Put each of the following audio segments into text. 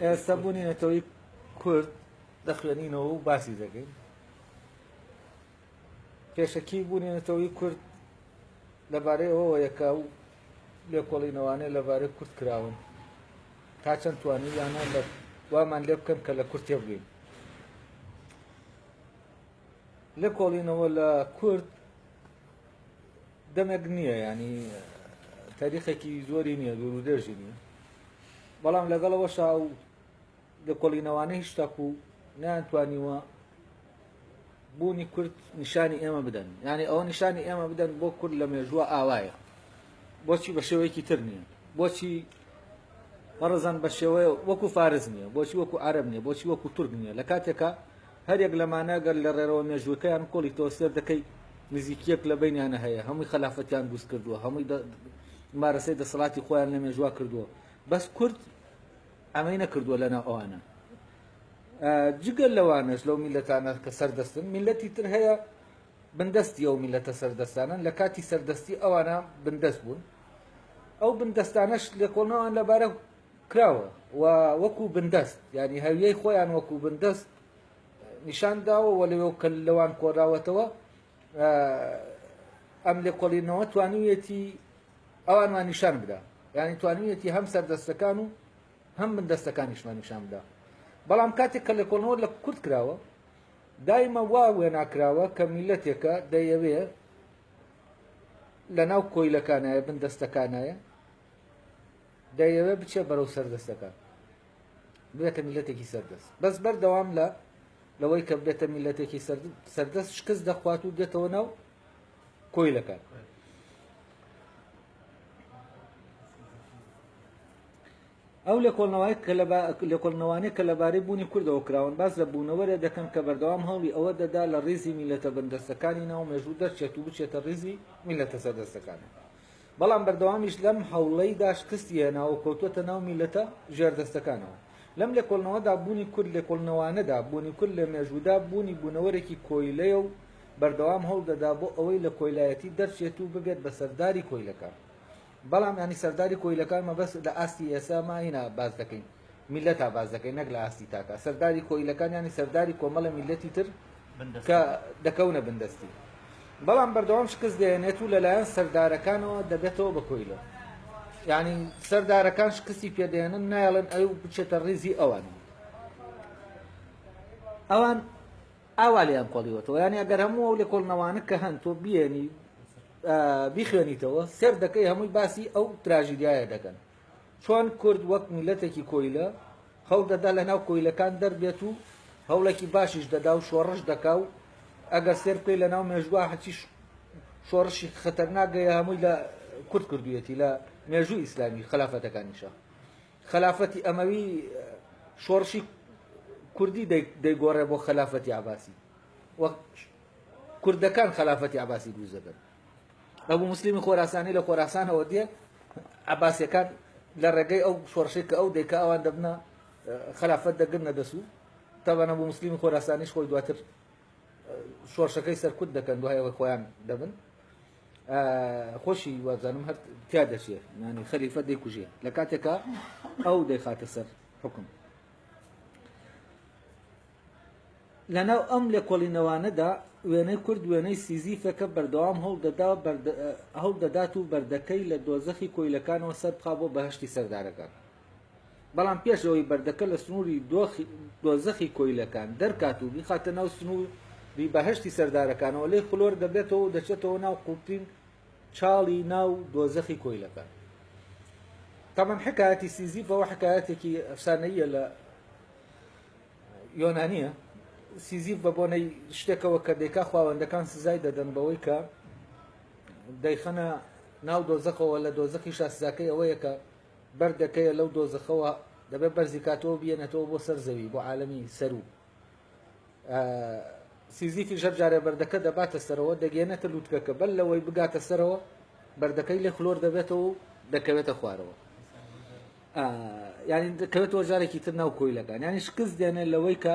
ئێستا بوونینەتەوەی کورد دەخوێنینەوە و باسی دەکەین. پێشەکی بوونینەتەوەی کورد لەبارەی ئەوە یەکا و لێکۆڵینەوانەیە لەبارەی کورد کراون تا چەند توانی یانە لە وامان لێ بکەن کە لە کورد تێبگەین. لێکۆڵینەوە لە کورد دەمێک نییە، ینی تاریخێکی زۆری نییە، دوور و دێژی نییە، بەڵام لەگەڵەوەشا و لێکۆڵینەوانەی هیچ تاکو نەیانتوانیوە بوونی کورد نیشانی ئێمە بدەن، یعنی ئەوە نیشانی ئێمە بدەن بۆ کورد لە مێژووە ئاوایە، بۆچی بە شێوەیەکی تر نییە، بۆچی بەڕزان بە شێوەیە وەکو فارز نییە، بۆچی وەکو عەرەب نییە، بۆچی وەکو تورک نییە. لە کاتێکە هەرێک لەمانەگەر لە ڕێرەوە مێژووەکەیان کۆڵی تۆ سێر دەکەی نزیکیەک لە بینیانە هەیە، هەمووی خەلافەتیان دروست کردووە، هەمووی مارەسەی دەسەڵاتی خۆیان لە مێژووا کردووە، بەس کورد ئەمەی نەکردووە لەناو ئەوانە. جگەل لەوانش لەو میلەتانە کە سەردەستن، میلەتی تر هەیە بندەستی ئەو میلەتە سەردەستانن، لە کاتی سەردەستی ئەوانە بندەست بوون، ئەو بندەستانەش لێکۆڵنەوەیان لەبارە کراوە و وەکو بندەست، ینی هەویەی خۆیان وەکو بندەست نیشان داوە و کە لەوان کۆراوەتەوە ئەم لێکۆڵینەوە توانوویەتی ئەوانمان نیشان بدا، ینی توانوویەتی هەم سەردەستەکان و هەم بندەستەکانیشمان نیشان بدا. بەڵام کاتێک کە لێکۆڵنەوە لە کورد کراوە دایمە وا وێناکراوە کە میلەتێکە دەیەوێ لە ناو کۆیلەکانایە بندەستەکانایە دەیەوێ بچێ بەرەو سەردەستەکان بێتە میلەتێکی سەردەست، بەس بەردەوام لەوەی کە بێتە میلەتێکی سەردەست شکست دەخوات و دێتەوە ناو کۆیلەکان. ئەو لێکۆڵنەوانەیە کە لەبارەی بوونی کوردەوە کراون باز لە بوونەوەرە دەکەن کە بەردەوام هەوڵی ئەوە دەدا لە ڕێزی میلەتە بەندەستەکانی ناو مێژوو دەرچێت و بچێتە ڕێزی میلەتە سەردەستەکانە، بەڵام بەردەوامیش لەم هەوڵەیدا شکستی هێناوە و کەوتووەتە ناو میلەتە ژێردەستەکانەوە. لەم لێکۆڵنەوەدا بوونی کورد لێکۆڵنەوانەدا بوونی کورد لە مێژوودا بوونی بوونەوەرێکی کۆیلەیە و بەردەوام هەوڵ دەدا بۆ ئەوەی لە کۆیلایەتی دەرچێت و ببێت بە سەرداری کۆیلەکان. بەڵام ینی سەرداری کۆیلەکان مەبەست لە ئاستی ئێسا ماهینا باز دەکەین، میلەتا باز دەکەین نەک لە ئاستی تاکە. سەرداری کۆیلەکان ینی سەرداری کۆمەڵە میلەتی تر کە دەکەونە بندەستی، بەڵام بەردەوام شکست دێنێت و لەلایەن سەردارەکانەوە دەبێتەوە بە کۆیلە، یعنی سەردارەکان شکستی پێدێنن نایڵێن ئەو بچێتە ڕێزی ئەوان ئاوا لێیان کۆڵیوەتەوە، ینی ئەگەر هەموو ئەو لێکۆڵنەوانە کە هەن تۆ بیێنی بیخوێنیتەوە سێر دەکەی هەمووی باسی ئەو تراژیدیایە دەکەن، چۆن کورد وەک میلەتێکی کۆیلە هەوڵ دەدا لە ناو کۆیلەکان دەربێت و هەوڵێکی باشیش دەدا و شۆڕش دەکا و ئەگەر سێر بکەی لە ناو مێژووە هەچی شۆڕشی خەتەرناکە هەمووی لە کورد کردوویەتی لە مێژووی ئیسلامی خلافەتەکانیشە. خلافەتی ئەمەوی شۆڕشی کوردی دەیگۆڕێ بۆ خلافەتی عەباسی و کوردەکان خلافەتی عەباسی دروست دەکەن. ئەبوو موسلیمی خۆراسانی لە خۆراسانەوە دێ عەباسیەکان لە ڕێگەی ئەو شۆڕشەی کە ئەو دەیکا ئەوان دەبنە خلافەت دەگرنە دەسوو، تەبەن ئەبوو موسلیمی خۆراسانیش خۆی دواتر شۆڕشەکەی سەر کورد دەکەن دوایەوە خۆیان دەبن خۆشی وازانم هەر تیا دەچێت، ینی خەلیفە دەیکوژێ لە کاتێکە ئەو دەیخاتە سەر حکم. لەناو ئەم لێکۆڵینەوانەدا وێنەی کورد وێنەی سیزیفەکە بەردەوام هەوڵ دەدات و بەردەکەی لە دۆزەخی کۆیلەکانەوە سەر بخا بۆ بەهەشتی سەردارەکان، بەڵام پێشەوەی بەردەکە لە سنووری دۆزەخی کۆیلەکان دەرکات و بیخاتە ناو سنووری بەهەشتی سەردارەکانەوە لێی خلۆر دەبێتەوە و دەچێتەوە ناو قوڵترین چاڵی ناو دۆزەخی کۆیلەکان. تەمەن حکایەتی سیزیفەوە حکایەتێکی ئەفسانەیە لە یۆنانیە. سیزیف بە بۆنەی شتێکەوە کە دەیکا خواوەندەکان سزای دەدەن بەوەی کە دەیخەنە ناو دۆزەخەوە، لە دۆزەخی سزاکەی ئەوەیە کە بەردەکەیە لەو دۆزەخەوە دەبێت بەرزی کاتەوە بێنێتەوە بۆ سەر زەوی بۆ عالەمی سەرو. سیزیفی ژەر جارێ بەردەکە دەباتە سەرەوە دەگەێنێتە لووتکەکە بەل لەوەی بگاتە سەرەوە بەردەکەی لێ خلۆر دەبێتەوە و دەکەوێتە خوارەوە، ینی دەکەوێتەوە جارێکی تر ناو کۆیلەکان، ینی شکست دێنێت لەوەی کە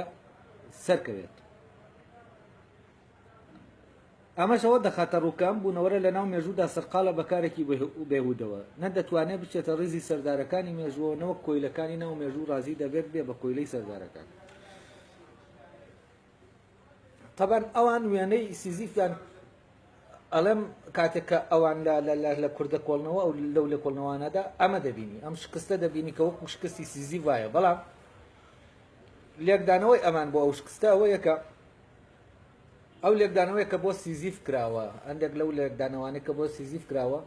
سەرکەوێت. ئەمەشەوە دەخاتە ڕووکەم بوونەوەرە لە ناو مێژوودا سەرقاڵە بەکارێکی بێهودەوە نەدەتوانێت بچێتە ڕیزی سەردارەکانی مێژووەوە کۆیلەکانی ناو مێژوو ڕازی دەبێت بێ بە کۆیلەی سەردارەکان. طبعا ئەوان وێنەی سیزیفیان ئەڵێم کاتێک کە ئەوان لە کوردە کۆڵنەوە ئەو لەو لە کۆڵنەوانەدا ئەمە دەبینی ئەم شکستە دەبینی کە وەکو شکستی سیزی وایە بەڵام لێکدانەوەی ئەمان بۆ ئەو شکستە ئەوەیە کە ئەو لێکدانەوەی کە بۆ سیزیف کراوە هەندێک لەو لێکدانەوانەی کە بۆ سیزیف کراوە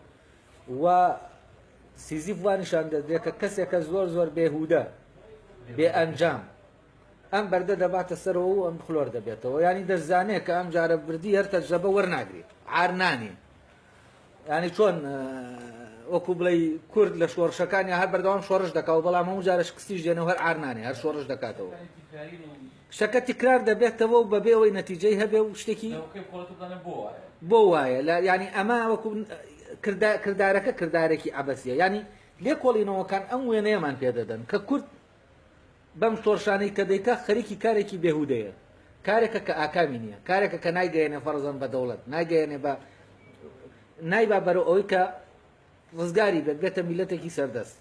و سیزیف وانیشان دەدرێت کە کەسێکە زۆر زۆر بێهودە بێ ئەنجام ئەم بەردە دەباتە سەرەوە و ئەم خلۆر دەبێتەوە ینی دەزانێت کە ئەم جارە بردی هەر تەجربە وەرناگرێت عارنانی ینی چۆن وەکو بڵێ کورد لە شۆڕشەکانی هەر بەردەوام شۆڕش دەکات بەڵام هەموو جارە شکستیش دێنەوە هەر عارنانی هەر شۆڕش دەکاتەوە شەکە تکرار دەبێتەوە و بەبێ ئەوەی نەتیجەی هەبێ و شتێکی بۆ وایە ینی ئەمە وەکو کردارەکە کردارێکی عەبەسیە ینی لێ کۆڵینەوەکان ئەم وێنەیەمان پێدەدەن کە کورد بەم شۆڕشانەی کە دەیکا خەریکی کارێکی بێهودەیە کارێکە کە ئاکامی نییە کارێکە کە نایگەیەنێ فەرزەن بە دەوڵەت نایگەیەنێ بە نایبا بەرەو ئەوەی کە ڕزگاری بێت بێتە میلەتێکی سەردەست.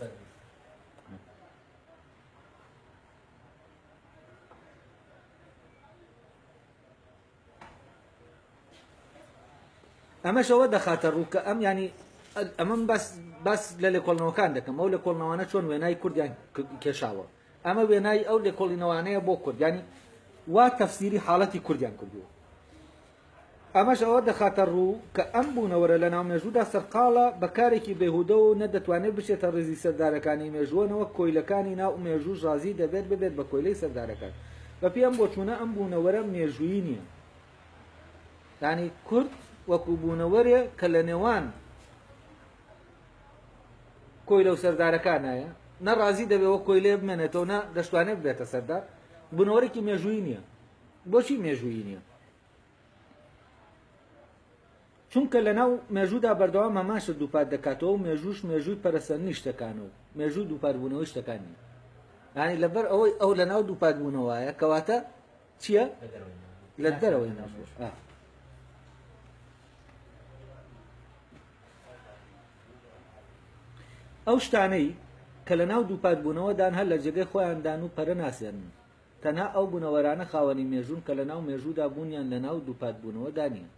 ئەمەشەوە دەخاتە ڕووکە ئەم ینی ئەمەم باس لە لێکۆڵنەوەکان دەکەم ئەو لێکۆڵنەوانە چۆن وێنای کوردیان کێشاوە ئەمە وێنای ئەو لێکۆڵینەوانەیە بۆ کورد ینی وا تەفسیری حاڵەتی کوردیان کردووە. ئەمەش ئەوە دەخاتە ڕوو کە ئەم بوونەوەرە لە ناو مێژوودا سەرقاڵە بەکارێکی بێهودە و نەدەتوانێت بچێتە ڕێزی سەردارەکانی مێژووەنەوە کۆیلەکانی ناو مێژوو ڕازی دەبێت ببێت بە کۆیلەی سەردارەکان بە پێم بۆ چوونە ئەم بوونەوەرە مێژوویی نییە ینی کورد وەکو بوونەوەرێ کە لە نێوان کۆیلە و سەردارەکانایە نەڕازی دەبێەوە کۆیلێ بمێنێتەوە نە دەشتوانێت بێتە سەردار بوونەوەرێکی مێژوویی نییە. بۆچی مێژوویی نییە؟ چونکە لە ناو مێژوودا بەردەوام هەماشە دووپات دەکاتەوە و مێژووش مێژووی پەرەسەندنی شتەکانەوە مێژوو دووپاتبوونەوەی شتەکان نیە ینی لەبەر ئەوەی ئەو لە ناو دووپاتبوونەوەیە کەواتە چییە لە دەرەوەی ناشۆ ئەو شتانەی کە لە ناو دووپاتبوونەوەدان هەر لە جێگەی خۆیاندان و پەرە ناسێنن تەنها ئەو بوونەوەرانە خاوەنی مێژوون کە لە ناو مێژوودا بوونیان لە ناو دووپاتبوونەوەدا نیە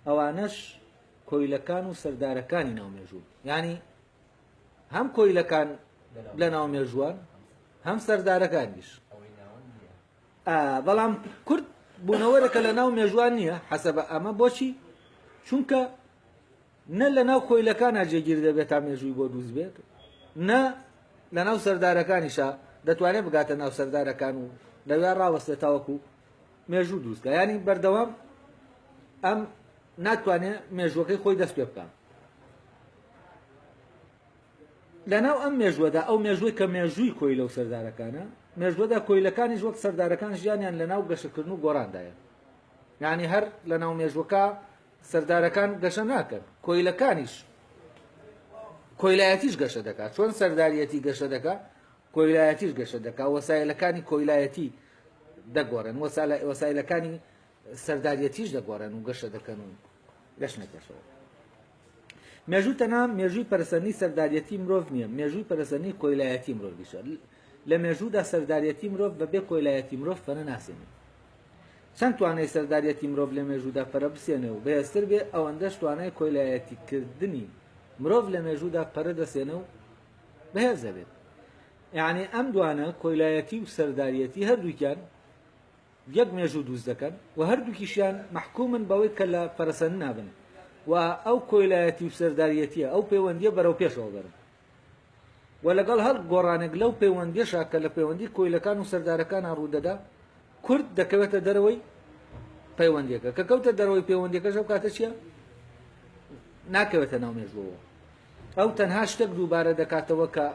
ئەوانەش کۆیلەکان و سەردارەکانی ناو مێژوو ینی هەم کۆیلەکان لە ناو مێژووان هەم سەردارەکانیش بەڵام کورد بوونەوەرەکە لە ناو مێژوان نییە حەسەبە ئەمە بۆچی چونکە نە لە ناو کۆیلەکانە جێگیر دەبێت تا مێژووی بۆ دروست بێت نە لە ناو سەردارەکانیشە دەتوانێت بگاتە ناو سەردارەکان و لەوێ ڕاوەستێت تاوەکو مێژوو دروستکە ینی بەردەوام ئەم ناتوانێت مێژوەکەی خۆی دەست پێ بکەن لەناو ئەم مێژوەدا ئەو مێژووی کە مێژووی کۆیلە و سەردارەکانە مێژوەدا کۆیلەکانیش وەک سەردارەکان ژیانیان لە ناو گەشەکردن و گۆڕاندایە یعنی هەر لە ناو مێژوەکە سەردارەکان گەشە ناکەن کۆیلەکانیش کۆیلایەتیش گەشە دەکات چۆن سەرداریەتی گەشە دەکات کۆیلایەتیش گەشە دەکات وەسایلەکانی کۆیلایەتی دەگۆڕن وەسایلەکانی سەرداریەتیش دەگۆڕن و گەشە دەکەن و گەشت نەکەشەوە. مێژوو تەنها مێژووی پەرسەندنی سەرداریەتی مرۆڤ نییە مێژووی پەرسەندنی کۆیلایەتی مرۆڤیشە لە مێژوودا سەرداریەتی مرۆڤ بەبێ کۆیلایەتی مرۆڤ پەرە ناسێنێت چەند توانای سەرداریەتی مرۆڤ لە مێژوودا پەرە بسێنێ و بەهێزتر بێ ئەوەندەش توانای کۆیلایەتیکردنی مرۆڤ لە مێژوودا پەرە دەسێنە و بەهێز دەبێت یعنی ئەم دوانە کۆیلایەتی و سەرداریەتی هەردووکیان یەک مێژوو دروست دەکەن و هەردووکیشیان محکومن بەوەی کە لە پەرەسەندن نابن و ئەو کۆیلایەتی و سەرداریەتیە ئەو پەیوەندیە بەرەو پێشەوە بەرن و لەگەڵ هەر گۆڕانێک لەو پەیوەندیشە کە لە پەیوەندی کۆیلەکان و سەردارەکانە ڕوودەدا کورد دەکەوێتە دەرەوەی پەیوەندیەکە کە کەوتە دەرەوەی پەیوەندیەکەش ئەو کاتە چییە ناکەوێتە ناو مێژووەوە ئەو تەنها شتێک دووبارە دەکاتەوە کە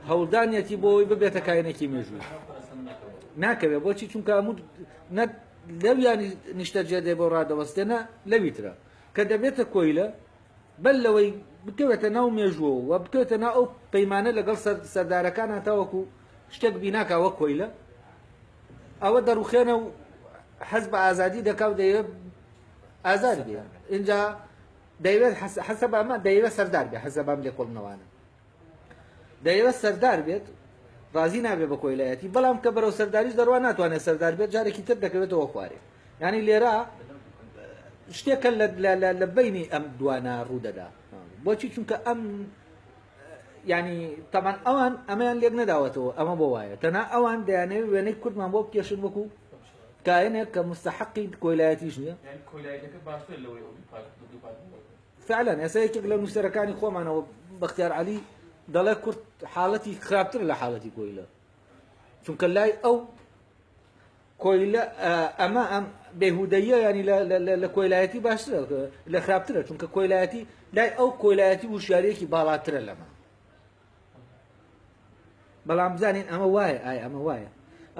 هەوڵدانیەتی بۆەوەی ببێتە کاینێکی مێژووی ناکەوێت بۆچی چونکە هەموو لەویانی نیشتە جێدێ بۆ ڕادەوەستێنە لەویترە کە دەبێتە کۆیلە بەل لەوەی بکەوێتە ناو مێژووە و بکەوێتە ناو ئەو پەیمانە لەگەڵ سەردارەکانە تاوەکو شتێک بیناکەوە کۆیلە ئەوە دەڕوخێنە و حەز بە ئازادی دەکاو دەیە ئازار بێ اینجا دەیوێت حەسەب ئەمە دەیوێت سەردار بێ حەسەب ئەم لێکۆڵنەوانە دەیوێت سەردار بێت ڕازی نابێ بە کۆیلایەتی بەڵام کە بەرەو سەرداریش دەڕوا ناتوانێت سەردار بێت جارێکی تر دەکەوێتەوە خوارێ ینی لێرە شتێکە لە بینی ئەم دوانە ڕوودەدا بۆچی چونکە ئەم ینی تەمان ئەوان ئەمەیان لێک نەداوەتەوە ئەمە بۆ وایە تەنا ئەوان دەیانەوێت وێنەی کورتمان بۆ بکێشن وەکو کاینێک کە مستحقی کۆیلایەتیش نییە فعلا ئێسایەکێک لە نووسەرەکانی خۆمانەوە بەختیار عەلی دەڵێ کورت حاڵەتی خراپتر لە حاڵەتی کۆیلە چونکە لای ئەو کۆیلە ئەمە ئەم بێهودەیە ینی لە کۆیلایەتی باشترە لە خراپترە چونکە کۆیلایەتی لای ئەو کۆیلایەتی وشارەیەکی باڵاترە لەمە بەڵام بزانین ئەمە وایە ئایا ئەمە وایە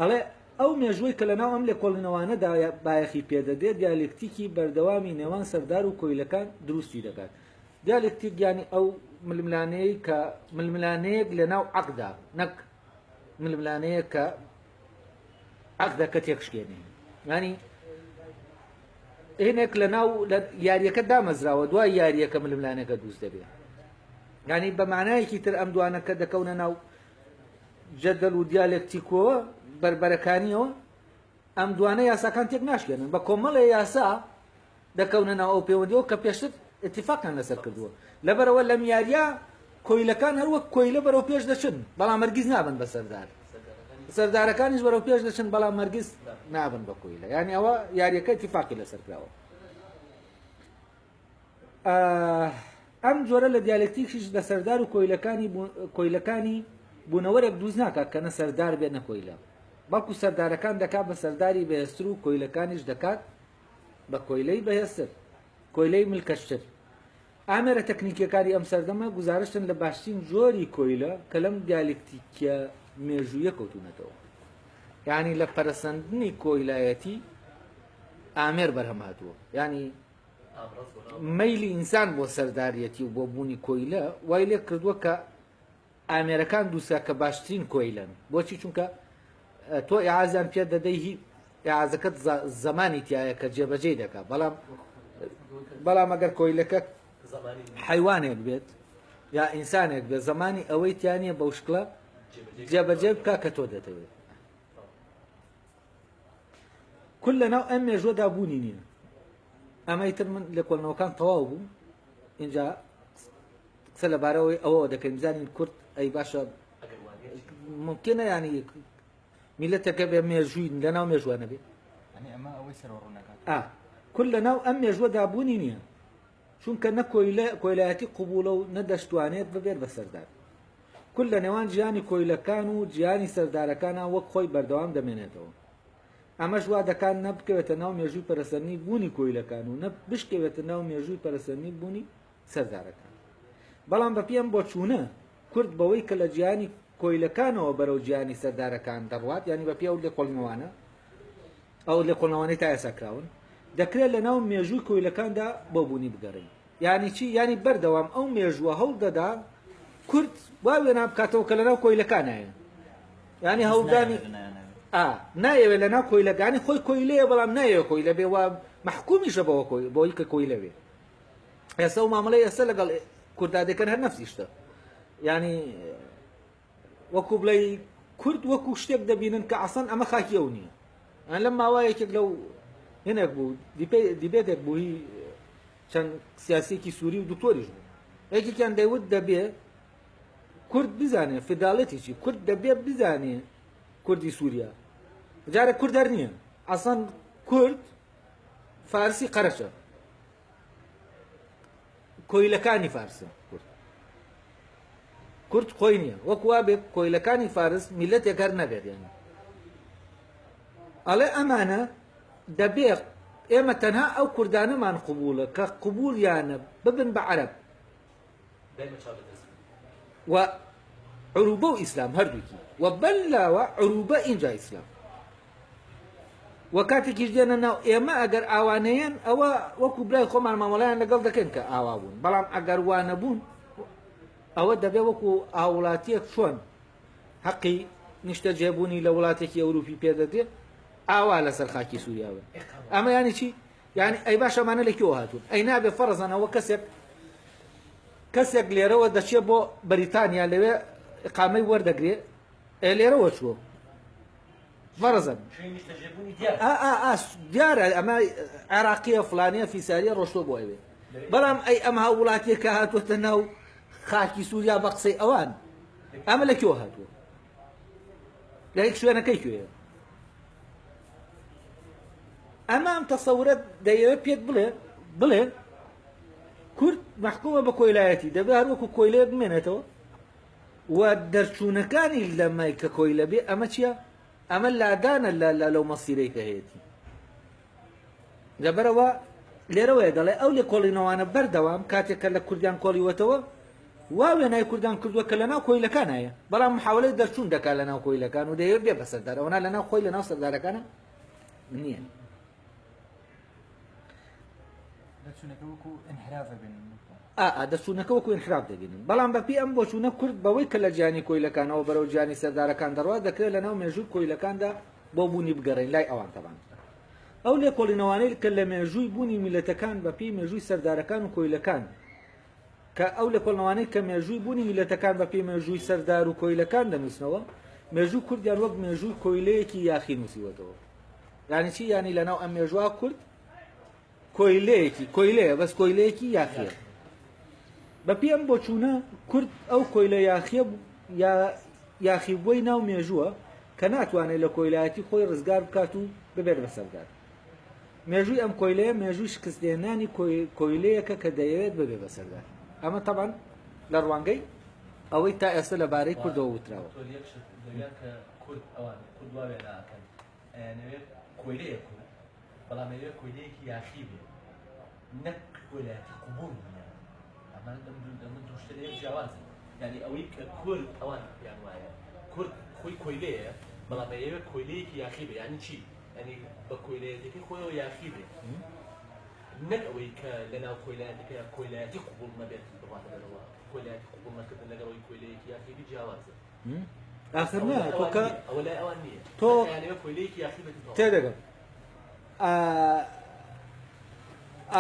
ئەڵێ ئەو مێژووی کە لەناو ئەم لێکۆڵینەوانەدا بایەخی پێدەدێت دیالکتیکی بەردەوامی نێوان سەردار و کۆیلەکان دروستی دەکات دیالکتیک ینی ئەو ململانەیە کە ململانەیەک لەناو عەقدا نەک ململانەیە کە عەقدا کە تێکشکێنێ ینی هێنێک لەناو یاریەکە دامەزراوە دوای یاریەکە ململانەکە دروست دەبێت ینی بە معنایەکی تر ئەم دوانەکە دەکەونە ناو جەدەل و دیالکتیکۆوە بربەرەکانیەوە ئەم دوانە یاساکان تێک ناشکێنن بە کۆمەڵە یاسا دەکەونە ناو ئەو پەیوەندیەوە کە پێشتر اتفاقیان لەسەر کردووە لەبەرەوە لەم یاریە کۆیلەکان هەروەک کۆیلە بەرەو پێش دەچن بەڵام هەرگیز نابن بە سەردار سەردارەکانیش بەرەو پێش دەچن بەڵام هەرگیز نابن بە کۆیلە یعنی ئەوە یاریەکە اتفاقی لەسەر کراوە ئەم جۆرە لە دیالکتیکیش لە سەردار و کۆیلەکانی بوونەوەرێک دروست ناکات کە نە سەردار بێت نە کۆیلە بەڵکو سەردارەکان دەکات بە سەرداری بەهێزتر و کۆیلەکانیش دەکات بە کۆیلەی بەهێزتر کۆیلەی ملکەشتر ئامێرە تەکنیکیەکانی ئەم سەردەمە گزارشتن لە باشترین جۆری کۆیلە کە لەم دیالکتیکە مێژوویە کەوتونەتەوە یعنی لە پەرسەندنی کۆیلایەتی ئامێر بەرهەم هاتووە ینی مەیلی ئینسان بۆ سەرداریەتی و بۆ بوونی کۆیلە وای لێ کردووە کە ئامێرەکان دووسا کە باشترین کۆیلن بۆچی چونکە تۆ ئیعازیان پێ دەدەی هی ئیعازەکەت زمانی تایە کە جێبەجێ دەکات بەڵام ئەگەر کۆیلەکە حیوانێک بێت یا ئینسانێک بێت زمانی ئەوەی تیانە بەو شکڵە جێبەجێ بکە کە تۆ دەتەوێت کول لەناو ئەم مێژوەدا بوونی نییە ئەمەی تر من لە کۆڵنەوەکان تەواو بوو اینجا قسە لەبارەوەی ئەوە دەکەین بزانین کورد ئەی باشە ممکنە ینی میلەتەکە بێ مێژووی لەناو مێژوانە بێت کول لەناو ئەم مێژوەدا بوونی نییە چونکە نە کۆیلایەتی قبولە و نەدەشتوانێت ببێت بە سەردار کول لە نێوان ژیانی کۆیلەکان و جیانی سەردارەکانە وەک خۆی بەردەوام دەمێنێتەوە ئەمەش وا دەکات نە بکەوێتە ناو مێژووی پەرەسەندنی بوونی کۆیلەکان و نە بشکەوێتە ناو مێژووی پەرەسەندنی بوونی سەردارەکان بەڵام بە پێم بۆ چوونە کورد بەوەی کە لە جیانی کۆیلەکانەوە بەرەو جیانی سەردارەکان دەڕوات ینی بە پێ ئەو لێکۆڵینەوانە ئەو لێکۆڵینەوانەی تا ئێساکراون دەکرێت لە ناو مێژووی کۆیلەکاندا بۆ بوونی بگەڕین یعنی چی ینی بەردەوام ئەو مێژووە هەوڵ دەدا کورد وا وێنە بکاتەوە کە لەناو کۆیلەکانایە ینی هەوڵدانی نایەوێت لەناو کۆیلەکانی خۆی کۆیلەیە بەڵام نایەوێت کۆیلە بێ وا مەحکومیشە بەوە بۆی کە کۆیلە بێ ئێستا و مامەڵەی ئێستا لەگەڵ کوردا دەکەن هەر نەفسیشتە ینی وەکو بڵێ کورد وەکو شتێک دەبینن کە عەسەن ئەمە خاکی ئەو نییە لەم ماوایەکێک لەو هێنێک بوو دیبێتێک بوو هی چەند سیاسێکی سووری و دکتۆریش بوو یەکێکیان دەیوت دەبێ کورد بزانێ فداڵەتێکی کورد دەبێ بزانێ کوردی سووریا جارە کورد هەر نییە ئەسەن کورد فارسی قەرەشە کۆیلەکانی فارسە کورد خۆی نییە وەکو وا بێ کۆیلەکانی فارس میلەتێک هەر نەبێت یانی ئەڵێ ئەمانە دەبێ ئێمە تەنها ئەو کوردانەمان قبولە کە قبولیانە ببن بە عەرەب و عروبە و ئیسلام هەردووکی و بەلاوە عروبە ئینجا ئیسلام و کاتێکیش دێنە ناو ئێمە ئەگەر ئاوانەیەن ئەوە وەکو برای خۆمان مامەڵەیان لەگەڵ دەکەن کە ئاوا بوون بەڵام ئەگەر وانە بوون ئەوە دەبێ وەکو ئاوڵاتیەک چۆن حەقی نیشتە جێبوونی لە وڵاتێکی ئەوروپی پێدەدێت ئاوا لەسەر خاکی سووریاوە ئەمە ینی چی يعني ئەی باش ئەمانە لەکوێوە هاتوون ئەی نابێ فەرزانەوە کەسێک لێرەوە دەچێت بۆ بەریتانیا لەوێ ئقامەی وەردەگرێ لێرەوە چووە فەرزن دیارە ئەمە عێراقیە فلانیە فیساریە ڕۆشتۆ بۆ ئەوێ بەڵام ئەی ئەم هاوڵاتیەکە هاتوۆتە ناو خاکی سووریا بە قسەی ئەوان ئەمە لەکوێوە هاتووە لە هیچ شوێنەکەی کوێیە ئەمە ئەم تەسەورەت دەیەوێت پێت بڵێ کورد مەحکومە بە کۆیلایەتی دەبێت هەروەکو کۆیلەیە بمێنێتەوە و دەرچوونەکانی لەمای کە کۆیلە بێ ئەمە چییە؟ ئەمە لادانە لەو مەسیرەی کە هەیەی لەبەرەوە لێرەوەیە دەڵێ ئەو لێ کۆڵینەوانە بەردەوام کاتێککە لە کوردیان کۆڵیوەتەوە وا وێنای کوردان کردووە کە لەناو کۆیلەکان هەیە بەڵام محاولەی دەرچوون دەکات لەناو کۆیلەکان و دەیەوێت بێ بە سەردار ئەوە لەناو خۆی لەناو سەردارەکانە نییە دەچوونەکە وەکو انحراف دەبینن بەڵام بەپی ئەم بۆچوونە کورد بەوەی کە لە جیانی کۆیلەکانەوە بەرەو جیانی سەردارەکان دەڕوا دەکرێت لەناو مێژووی کۆیلەکاندا بۆ بوونی بگەڕین لای ئەوان تەبان ئەو لێ کۆڵینەوانەی کە لە مێژووی بوونی میلەتەکان بەپی مێژووی سەردارەکان و کۆیلەکان کە ئەو لە کۆڵنەوانەی کە مێژووی بوونی میلەتەکان بەپی مێژووی سەردار و کۆیلەکان دەنووسنەوە مێژوو کوردیان وەک مێژووی کۆیلەیەکی یاخی نووسیوەتەوە یانی چی ینی لەناو ئەم مێژووا کورد کۆیلەیە بەس کۆیلەیەکی یاخیە بەپی ئەم بۆچوونە کورد ئەو کۆیلە یاخی بۆی ناو مێژووە کە ناتوانێت لە کۆیلایەتی خۆی ڕزگار بکات و ببێت بە سەردار مێژووی ئەم کۆیلەیە مێژووی شکستێنانی کۆیلەیەکە کە دەیەوێت ببێت بە سەردار ئەمە تەبان لە ڕوانگەی ئەوەی تا ئێستا لەبارەی کوردەوە وتراوە بەڵام کۆیلەیەکی یاخی بێ نەک کۆیلایەتی قوبوڵ ئەمان دوشتەیەک جیاوازە یعنی ئەوەی کە کورد ئەوان یان وایە کورد خۆی کۆیلەیە بەڵام ئەوێ کۆیلەیەکی یاخی بێ یعنی چی ینی بە کۆیلەیەکی خۆیەوە یاخی بێ نەک ئەوەی کە لەناو کۆیلایەتەکە کۆیلایەتی قوبوڵ نەبێت بڕاتە دەرەوە کۆیلایەتی قوبوڵ نەکردن لەگەڵەوەی کۆیلەیەکی یاخی بێ جیاوازە ئاخر نا تۆکە ئەوە لای ئەوان نییە تۆ یانەوە کۆیلەیەکی یاخی بێت تێدەگەم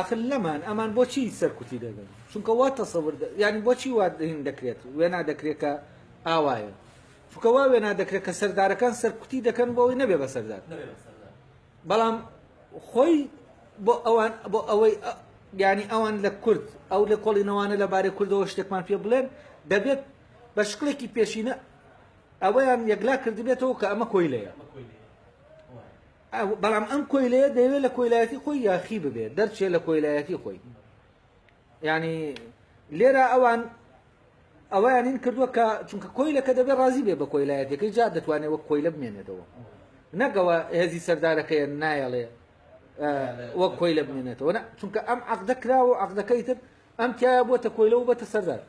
آخر لەمان ئەمان بۆچی سەرکوتی دەگەن چونکە وا تەسەور ینی بۆچی وا هین دەکرێت وێنا دەکرێت کە ئاوایە چونکە وا وێنا دەکرێت کە سەردارەکان سەرکوتی دەکەن بۆەوەی نەبێ بە سەردار بەڵام خۆی بۆ ئەوەی ینی ئەوان لە کورد ئەو لە کۆڵینەوانە لەبارەی کوردەوە شتێکمان پێ بڵێن دەبێت بە شکلێکی پێشینە ئەوەیان یەکلا کردبێتەوە کە ئەمە کۆیلەیە بەڵام ئەم کۆیلەیە دەیەوێت لە کۆیلایەتی خۆی یاخی ببێت دەرچێت لە کۆیلایەتی خۆی ینی لێرە ئەوەیان این کردووە کە چونکە کۆیلەکە دەبێت ڕازی بێ بە کۆیلایەتەکەی جا دەتوانێت وەک کۆیلە بمێنێتەوە نەگەوە هێزی سەردارەکەیە نایەڵێ وەک کۆیلە بمێنێتەوە چونکە ئەم عەقدە کراوە عەقدەکەی تر ئەم تایە بۆتە کۆیلە و بەتە سەردار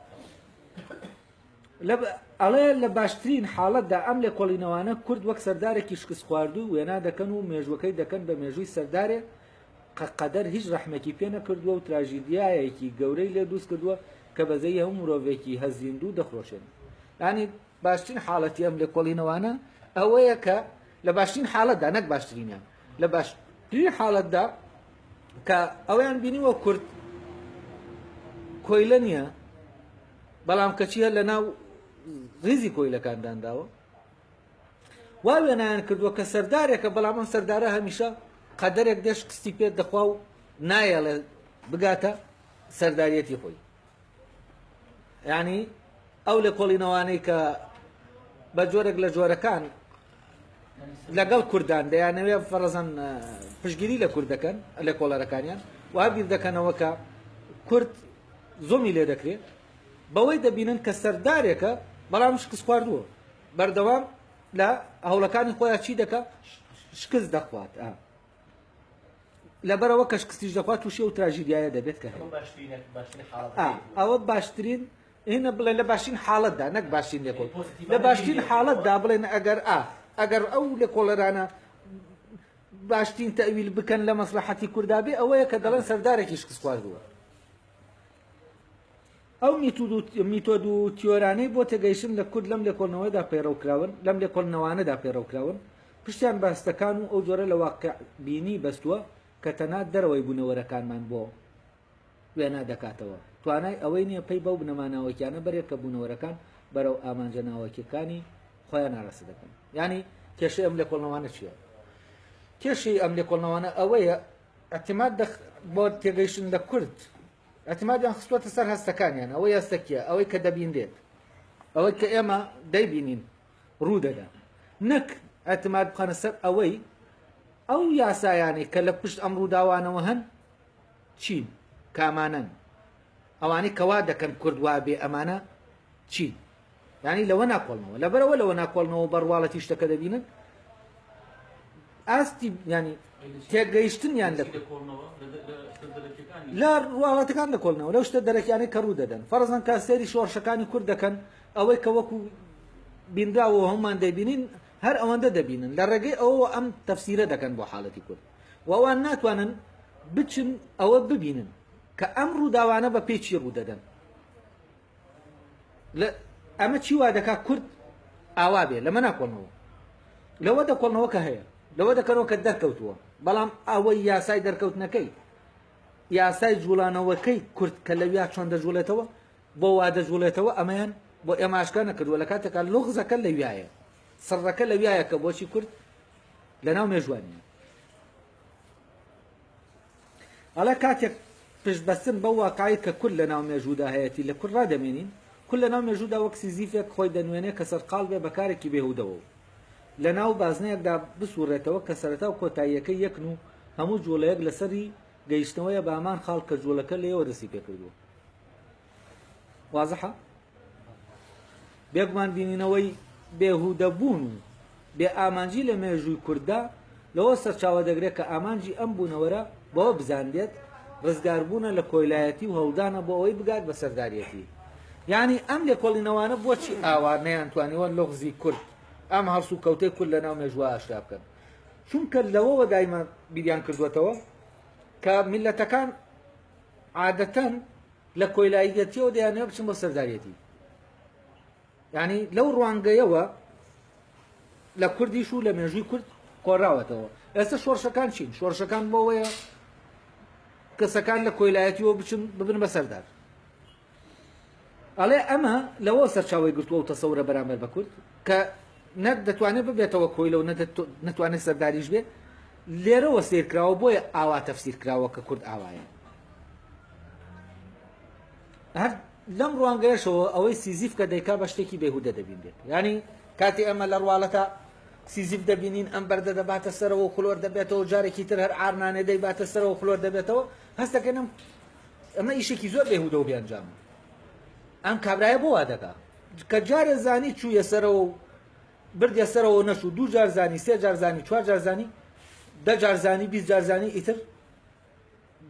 ئەڵێ لە باشترین حاڵەتدا ئەم لێ کۆڵینەوانە کورد وەک سەردارێکی شکست خواردوو وێنا دەکەن و مێژوەکەی دەکەن بە مێژووی سەردارێ قەدەر هیچ ڕەحمێکی پێ نەکردووە و تراژیدیایەکی گەورەی لێ دروست کردووە کە بەزەی هەموو مرۆڤێکی هەزیندوو دەخڕۆشێن ینی باشترین حاڵەتی ئەم لێ کۆڵینەوانە ئەوەیە کە لە باشترین حاڵەتدا نەک باشترینیان لە باشترین حاڵەتدا کە ئەویان بینیوە کورد کۆیلە نییە بەڵام کەچیە لە ناو ڕیزی کۆیلەکاندانداوە وا وێنایان کردووە کە سەردارێکە بەڵام ئەم سەردارە هەمیشە قەدەرێک دێش کستی پێت دەخوا و نایەڵێ بگاتە سەرداریەتی خۆی ینی ئەو لە کۆڵینەوانەی کە بە جۆرێک لە جۆرەکان لەگەڵ کوردان دەیانەوێ فەرەزەن پشگیری لە کورد دەکەن لە کۆڵەرەکانیان وا بیر دەکەنەوە کە کورد زۆمی لێ دەکرێت بەوەی دەبینن کە سەردارێکە بەڵام شکست خواردووە بەردەوام لە هەوڵەکانی خۆیان چی دەکە شکست دەخوات لەبەرەوە کە شکستیش دەخوات تووشی و تراژیدیایە دەبێت کە ئەوە باشترین هینە بڵێ لە باشترین حاڵەتدا نەک باشترین لێکۆڵ لە باشترین حاڵەتدا بڵێن ئەگەر ئەو لە کۆڵەرانە باشترین تەویل بکەن لە مەسلحەتی کووردا بێ ئەوەیە کە دەڵێن سەردارێکی شکست خواردووە ئەو میتۆد و تیۆرانەی بۆ تێگەیشتن لە کورد لەم لێکۆڵنەوەیدا پەیڕەوکراون لەم لێکۆڵنەوانەدا پەیڕەوکراون پشتیان باستەکان و ئەو جۆرە لە واقع بینی بەستووە کە تەنات دەرەوەی بوونەوەرەکانمان بۆ وێنا دەکاتەوە توانای ئەوەی نییە پێی بەو بنەمانەوەکیانە بەرێت کە بوونەوەرەکان بەرەو ئامانجە ناوەکیەکانی خۆیان ناڕەسە دەکەن ینی کێشەی ئەم لێ کۆڵنەوانە چییە کێشەی ئەم لێ کۆڵنەوانە ئەوەیە ئەتیماد بۆ تێگەیشتن لە کورد ئەتیمادیان خستوەتە سەر هەستەکانیان ئەوەی هەستەکیە ئەوەی کە دەبیندێت ئەوەی کە ئێمە دەیبینین ڕوو دەدا نەک ئەتیماد بخەنە سەر ئەوەی ئەو یاسایانی کە لە پشت ئەم ڕووداوانەوە هەن چین کامانن ئەوانەی کەوا دەکەن کوردوا بێ ئەمانە چی ینی لەوە ناکۆڵنەوە لەبەرەوە لەوە ناکۆڵنەوە بەڕواڵەتی شتەکە دەبینن ئاستی ینی تێگەیشتنیان لە ڕواڵەتەکان دەکۆڵنەوە لەو شتە دەرەکیانەی کە ڕوو دەدەن فەرزەن کە سێری شۆڕشەکانی کورد دەکەن ئەوەی کە وەکو بینراوە هەمومان دەبینین هەر ئەوەندە دەبینن لە ڕێگەی ئەوە ئەم تەفسیرە دەکەن بۆ حاڵەتی کورد و ئەوان ناتوانن بچن ئەوە ببینن کە ئەم ڕووداوانە بە پێچی ڕوو دەدەن ئەمە چی وا دەکات کورد ئاوا بێ لەمە ناکۆڵنەوە لەوە دەکۆڵنەوە کە هەیە لەوە دەکەنەوە کە دەرکەوتووە بەڵام ئەوەی یاسای دەرکەوتنەکەی یاسای جوڵانەوەکەی کورد کە لەویا چۆن دەجوڵێتەوە بۆ وا دەجوڵێتەوە ئەمەیان بۆ ئێمە ئاشکار نەکردووە لە کاتێکا لوغزەکە لەویایە سڕەکە لەویایە کە بۆچی کورد لەناو مێژوانیە ئەڵە کاتێک پشتبەستن بە واقعی کە کورد لەناو مێژوودا هەیەی لە کورد ڕادەمێنین کورد لەناو مێژوودا وەک سیزیفێک خۆی دەنوێنێ کە سەرقاڵ بێ بەکارێکی بێهودەوە لەناو بازنەیەکدا بسوڕێتەوە کە سەرەتا و کۆتاییەکەی یەکن و هەموو جوڵەیەک لەسەری گەیشتنەوەیە بامان خاڵ کە جوڵەکە لێوە دەسی پێ کردووە وازەحە بێگومان بینینەوەی بێهودەبوون و بێ ئامانجی لە مێژووی کووردا لەوە سەرچاوە دەگرێت کە ئامانجی ئەم بوونەوەرە بەوە بزاندێت ڕزگاربوونە لە کۆیلایەتی و هەڵدانە بۆ ئەوەی بگات بە سەرداریەتی یعنی ئەم لێکۆڵینەوانە بۆچی ئاوا نەیانتوانیوە لۆغزی کورد ئەم هەڵسو کەوتەی کورد لە ناو مێژووە ئاشکرا بکەن چونکە لەوەوە دایمە بیریان کردوێتەوە کە میلەتەکان عادەتەن لە کۆیلایەتیەوە دەیانەوە بچن بۆ سەرداریەتی ینی لەو ڕوانگەیەوە لە کوردیش و لە مێژووی کورد کۆڕاوەتەوە ئێستا شۆڕشەکان چین شۆڕشەکان بۆەوەیە کەسەکان لە کۆیلایەتیەوە بچن ببن بە سەردار ئەڵێ ئەمە لەوە سەرچاوی گرتووە و تەسەورە بەرامبەر بە کورد کە نەک دەتوانێت ببێتەوە کۆیلە و نەتوانێت سەرداریش بێت لێرەوە سێرکراوە بۆیە ئاوا تەفسیر کراوە کە کورد ئاوایە هەر لەم ڕوانگەیەشەوە ئەوەی سیزیف کە دەیکا بە شتێکی بێهودە دەبینێت ینی کاتی ئەمە لە ڕواڵەتە سیزیف دەبینین ئەم بەردە دەباتە سەرەوە و خلۆر دەبێتەوە جارێکی تر هەر ئارنانێ دەیباتە سەرەوە و خلۆر دەبێتەوە هەستەکەنم ئەمە ئیشێکی زۆر بێهودە و بیانجام ئەم کابرایە بۆ وا دەکا کە جارێ زانی چوویە سەرەوە و بردێ سەرەوە نەچوو دوو جار زانی سێ جار زانی چوار جار زانی دە جار زانی 20 جار زانی ئیتر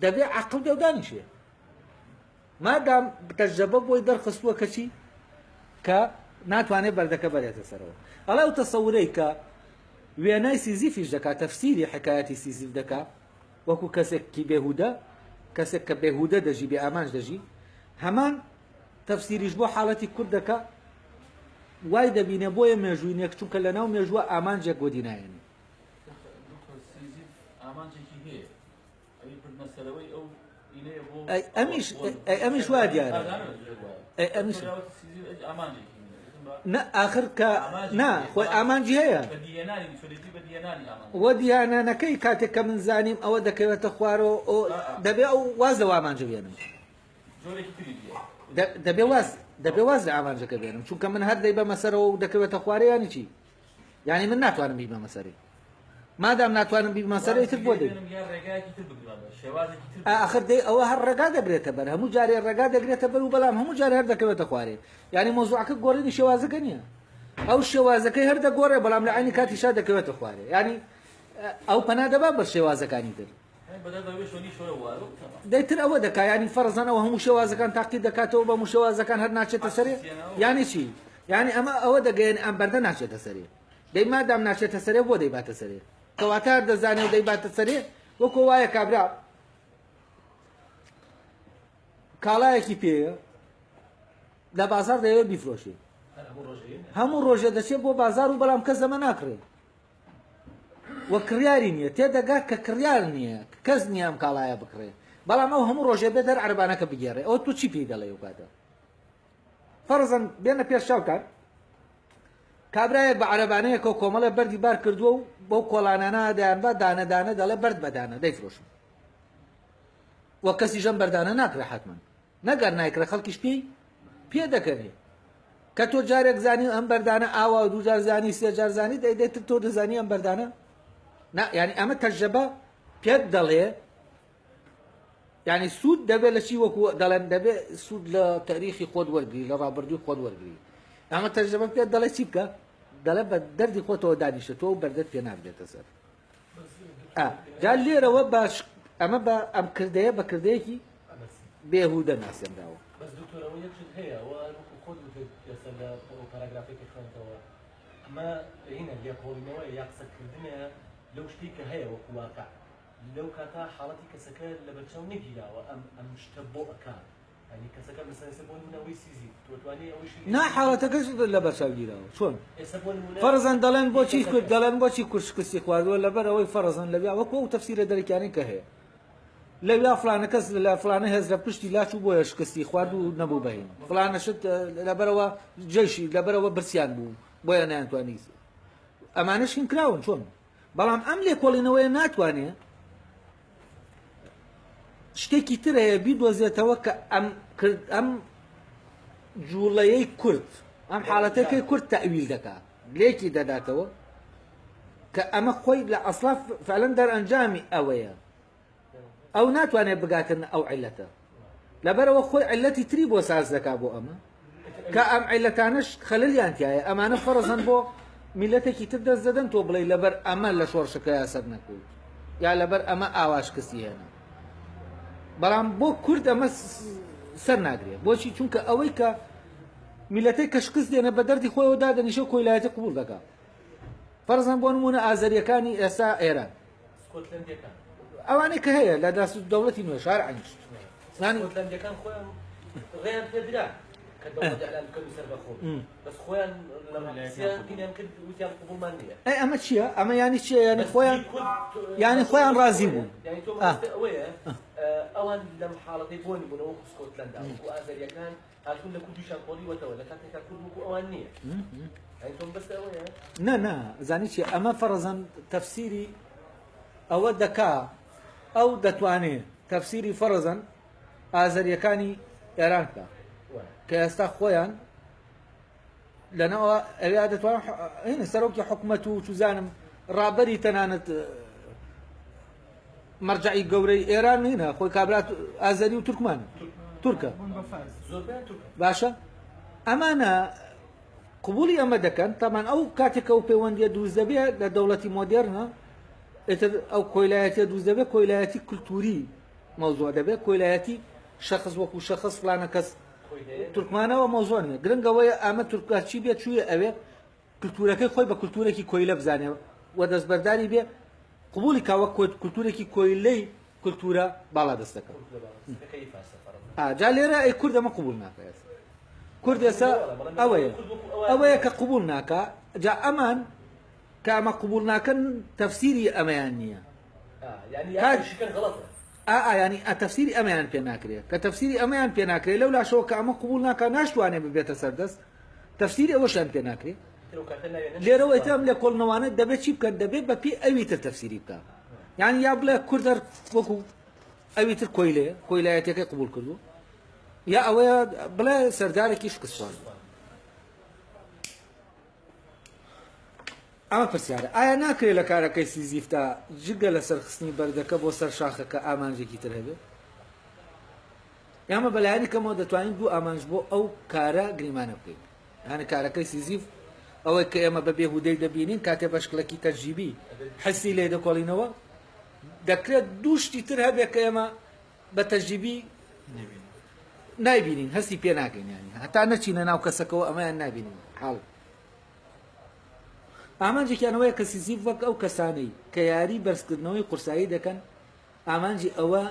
دەبێ عەقڵ بێ و دانیشێ مادام تەجربە بۆی دەرخستووە کەچی کە ناتوانێت بەردەکە بەرێتە سەرەوە ئەڵێ ئەو تەسەورەی کە وێنای سیزیفیش دەکات تەفسیری حکایەتی سیزیف دەکات وەکو کەسێکی بێهودە کەسێک کە بێهودە دەژی بێ ئامانج دەژی هەمان تەفسیریش بۆ حاڵەتی کورد دەکات وای دەبینێ بۆیە مێژووینێک چونکە لە ناو مێژووە ئامانجێک بۆ دینایەنی ئەمیش وا دیارە ئەمیش آخر کە نا خۆی ئامانجی هەیە وە دیانانەکەی کاتێک کە من زانیم ئەوە دەکەوێتە خوارەوە دەبێ ئەو واز لەوە ئامانجە بێنم دەبێ واز لە ئامانجەکە بێنم چونکە من هەر دەی بە مەسەرەوە و دەکەوێتە خوارە یانی چی یعنی من ناتوانم بی بە مەسەری مادام ناتوانم بی مەسەرەی تر بۆ دەی ئاخر دەی ئەوە هەر ڕێگا دەبرێتە بەر هەموو جارێ ڕێگا دەگرێتە بەر و بەڵام هەموو جارێ هەر دەکەوێتە خوارێ یعنی مۆزوعەکە گۆڕینی شێوازەکە نییە ئەو شێوازەکەی هەر دەگۆڕێ بەڵام لە عینی کاتیشا دەکەوێتە خوارێ یعنی ئەو پەنا دەبا بە شێوازەکانی تر دەیتر ئەوە دەکا ینی فەرزانەوە هەموو شێوازەکان تاقی دەکاتەوە بە هەموو شێوازەکان هەر ناچێتە سەرێ یانی چی یعنی ئەمە ئەوە دەگەێن ئەم بەردە ناچێتە سەرێ دەی مادام ناچێتە سەرێ بۆ دەیباتە سەرێ کەواتە هەر دەزانێ و دەیباتە سەرێ وەکو وایە کابرا کاڵایەکی پێیە لە بازار دەیەوێت بیفرۆشێ هەموو ڕۆژێ دەچێت بۆ بازار و بەڵام کەس دەمە ناکڕێت وە کڕیاری نییە تێدەگات کە کڕیار نییە کەس نییە ئەم کاڵایە بکڕێ بەڵام ئەو هەموو ڕۆژێ بێ دەر عەربانەکە بگێڕێ ئەو تو چی پێی دەڵێ و کاتە فەرزەن بێنە پێش چاوتان کابرایەک بە عەرەبانەیەکە و کۆمەڵە بەردی بار کردووە و بەو کۆڵانانە دەیانبا دانەدانە دەڵێ بەرد بەدانە دەیفرۆشم وە کەسی ژەم بەردانە ناکرێ حتمەن نەگەر نایکرێ خەڵکیش پێ دەکەنێ کە تۆ جارێک زانی ئەم بەردانە ئاوا و دووجار زانی سێجار زانی دەیدێت تۆ دەزانی ئەم بەردانە یعنی ئەمە تەجربە پێت دەڵێ یعنی سوود دەبێت لە چی وەکو دەڵێن دەبێت سوود لە تاریخی خۆت وەرگری لە ڕابردووی خۆت وەرگری ئەمە تەجربە پێت دەڵێ چی بکە دەڵێ بە دەردی خۆتەوە دانیشە تۆ و بەردەت پێ نابێتە سەر جا لێرەوە باش ئەمە بە ئەم کردەیە بە کردەیەکی بێهودە ناسێنراوە بەس دکتۆرەوە یەکشت هەیە ئەوە خۆت لەسەر لە پاراگرافێکی خوێنتەوە ئەمە هینە لێکۆڵینەوە یا قسەکردنە لەو شتی کە هەیە وەکو واقع لەو کاتا حاڵەتی کەسەکە لە بەرچاو نەگیراوە ئەم شتە بۆ ئەکا ینی کەسەکە مەسەلەن بۆ نمونەوەی سیزی تۆتوانی ئەوەی نا حاڵەتەکەش لە بەرچاو گیراوە چۆن فەرزەن دەڵێن بۆچی کورد دەڵێن بۆچی کورد شکستی خواردووە لەبەر ئەوەی فەرزەن لەبیا وەکو ئەو تەفسیرە دەرەکیانی کە هەیە لەویا فلانە کەس لە فلانە هێز لە پشتی لاچوو بۆیە شکستی خوارد و نەبوو بەهین فلانە شت لەبەرەوە جێشی لەبەرەوە برسیان بوو بۆیە نەیانتوانی ئەمانەش هین کراون چۆن بەڵام ئەم لێکۆڵینەوەیە ناتوانێت شتێکی تر هەیە بیدۆزێتەوە کە ئەم جوڵەیەی کورد ئەم حاڵەتەکەی کورد تەویل دەکات لێکی دەداتەوە کە ئەمە خۆی لە ئەسڵا فعلەن دەرئەنجامی ئەوەیە ئەو ناتوانێت بگاتن ئەو عیلەتە لەبەرەوە خۆی عیلەتی تری بۆ ساز دەکات بۆ ئەمە کە ئەم عیلەتانەش خەلەلیان تایە ئەمانە فەرزەن بۆ میلەتێکی تر دەست دەدەن تۆ بڵێ لەبەر ئەمە لە شۆڕشەکەی سەر نەکەوت یا لەبەر ئەمە ئاواش کەسی هێنا بەڵام بۆ کورد ئەمە سەر ناگرێت بۆچی چونکە ئەوەی کە میلەتەی کە شکست دێنە بە دەردی خۆیەوە دادەنیشە و کۆیلایەتی قبول دەکات فەرزەن بۆ نمونە ئازەریەکانی ئێستا ئێران ئەوانەی کە هەیە لە دەوڵەتی نوێ شارعەنیش اسکۆتلەندیەکان خۆیان ڕێیان پێدرا کە دەوڵەت ئەعلان کردو سەر بەخۆ بەس خۆیان لە مەلایسیان پینیان کرد وتیان قبوڵمان نییە ئەمە چییە ئەمە ینی چییە ینی خۆیان ڕازی بوون یعنی تۆ مەبەستە ئەوەیە ئەوان لەم حاڵەتەی بۆنی بوونەوە وەکو اسکۆتلەندا وەکو ئازەریەکان هاتوون لە کوردیشان کۆڵیوەتەوە لە کاتێکا کورد وەکو ئەوان نییە یعنی تۆ مەبەستە ئەوەیە نا زانی چیە ئەمە فەرزەن تەفسیری ئەوە دەکا ئەو دەتوانێت تەفسیری فەرزەن ئازەریەکانی ئێران بکە کە ئێستا خۆیان لەنەوە ئەویا دەتوان هینە سەرۆکی حکومەت و چوزانم ڕابەری تەنانەت مەرجعی گەورەی ئێران هینە خۆی کابرات ئازەری و تورکمان تورکە باشە ئەمانە قبولی ئەمە دەکەن تامان ئەو کاتێکە و پەیوەندیە دروست دەبێت لە دەوڵەتی مۆدێرنە ئێتر ئەو کۆیلایەتە دروست دەبێت کۆیلایەتی کولتوری مەوزوع دەبێت کۆیلایەتی شخص وەکو شخص فلانە کەس تورکمانەوە مەوزوع نیە گرنگەوەیە ئەمە تورکچی بێت چوویە ئەوێ کولتورەکەی خۆی بە کولتورێکی کۆیلە بزانێ و دەستبەرداری بێ قبولی کاوە کولتورێکی کۆیلەی کولتورە باڵا دەست دەکەن جا لێرە ئەی کورد ئەمە قبول ناکات کورد ئێستا ئەوەیە کە قبول ناکە جا ئەمان کە ئەمە قبول ناکەن تەفسیری ئەمەیان نییە ینی تەفسیری ئەمەیان پێ ناکرێت کە تەفسیری ئەمەیان پێ ناکرێت لەو لاشەوە کە ئەمە قبول ناکە ناشتوانێت ببێتە سەردەست تەفسیری ئەوەشیان پێ ناکرێت لێرەوە ئێتام لە کۆڵنەوانە دەبێت چی بکەن دەبێت بە پێی ئەوی تر تەفسیری بکە یعنی یا بڵێ کوردەر وەکو ئەوی تر کۆیلەیە کۆیلایەتەکەی قبول کردو یا ئەوەیە بڵێ سەردارێکی شکستوان ئەمە پرسیارە ئایا ناکرێت لە کارەکەی سیزیفتا جگە لە سەرخستنی بەردەکە بۆ سەر شاخەکە ئامانجێکی تر هەبێت یامە بەلایانی کەمەوە دەتوانین دوو ئامانج بۆ ئەو کارە گریمانە بکەین هەنە کارەکەی سیزیف ئەوەی کە ئێمە بەبێ هودەی دەبینین کاتێ بەشکلەکی تەرجیبی حەسی لێ دەکۆڵینەوە دەکرێت دوو شتی تر هەبێت کە ئێمە بە تەرجیبی نایبینین هەستی پێ ناکەین ینی هەتا نەچینە ناو کەسەکەەوە ئەمەیان نابینین حاڵ ئامانجێکیانەوەیە کە سیزیف وەک ئەو کەسانەی کە یاری بەرزکردنەوەی قورسایی دەکەن ئامانجی ئەوە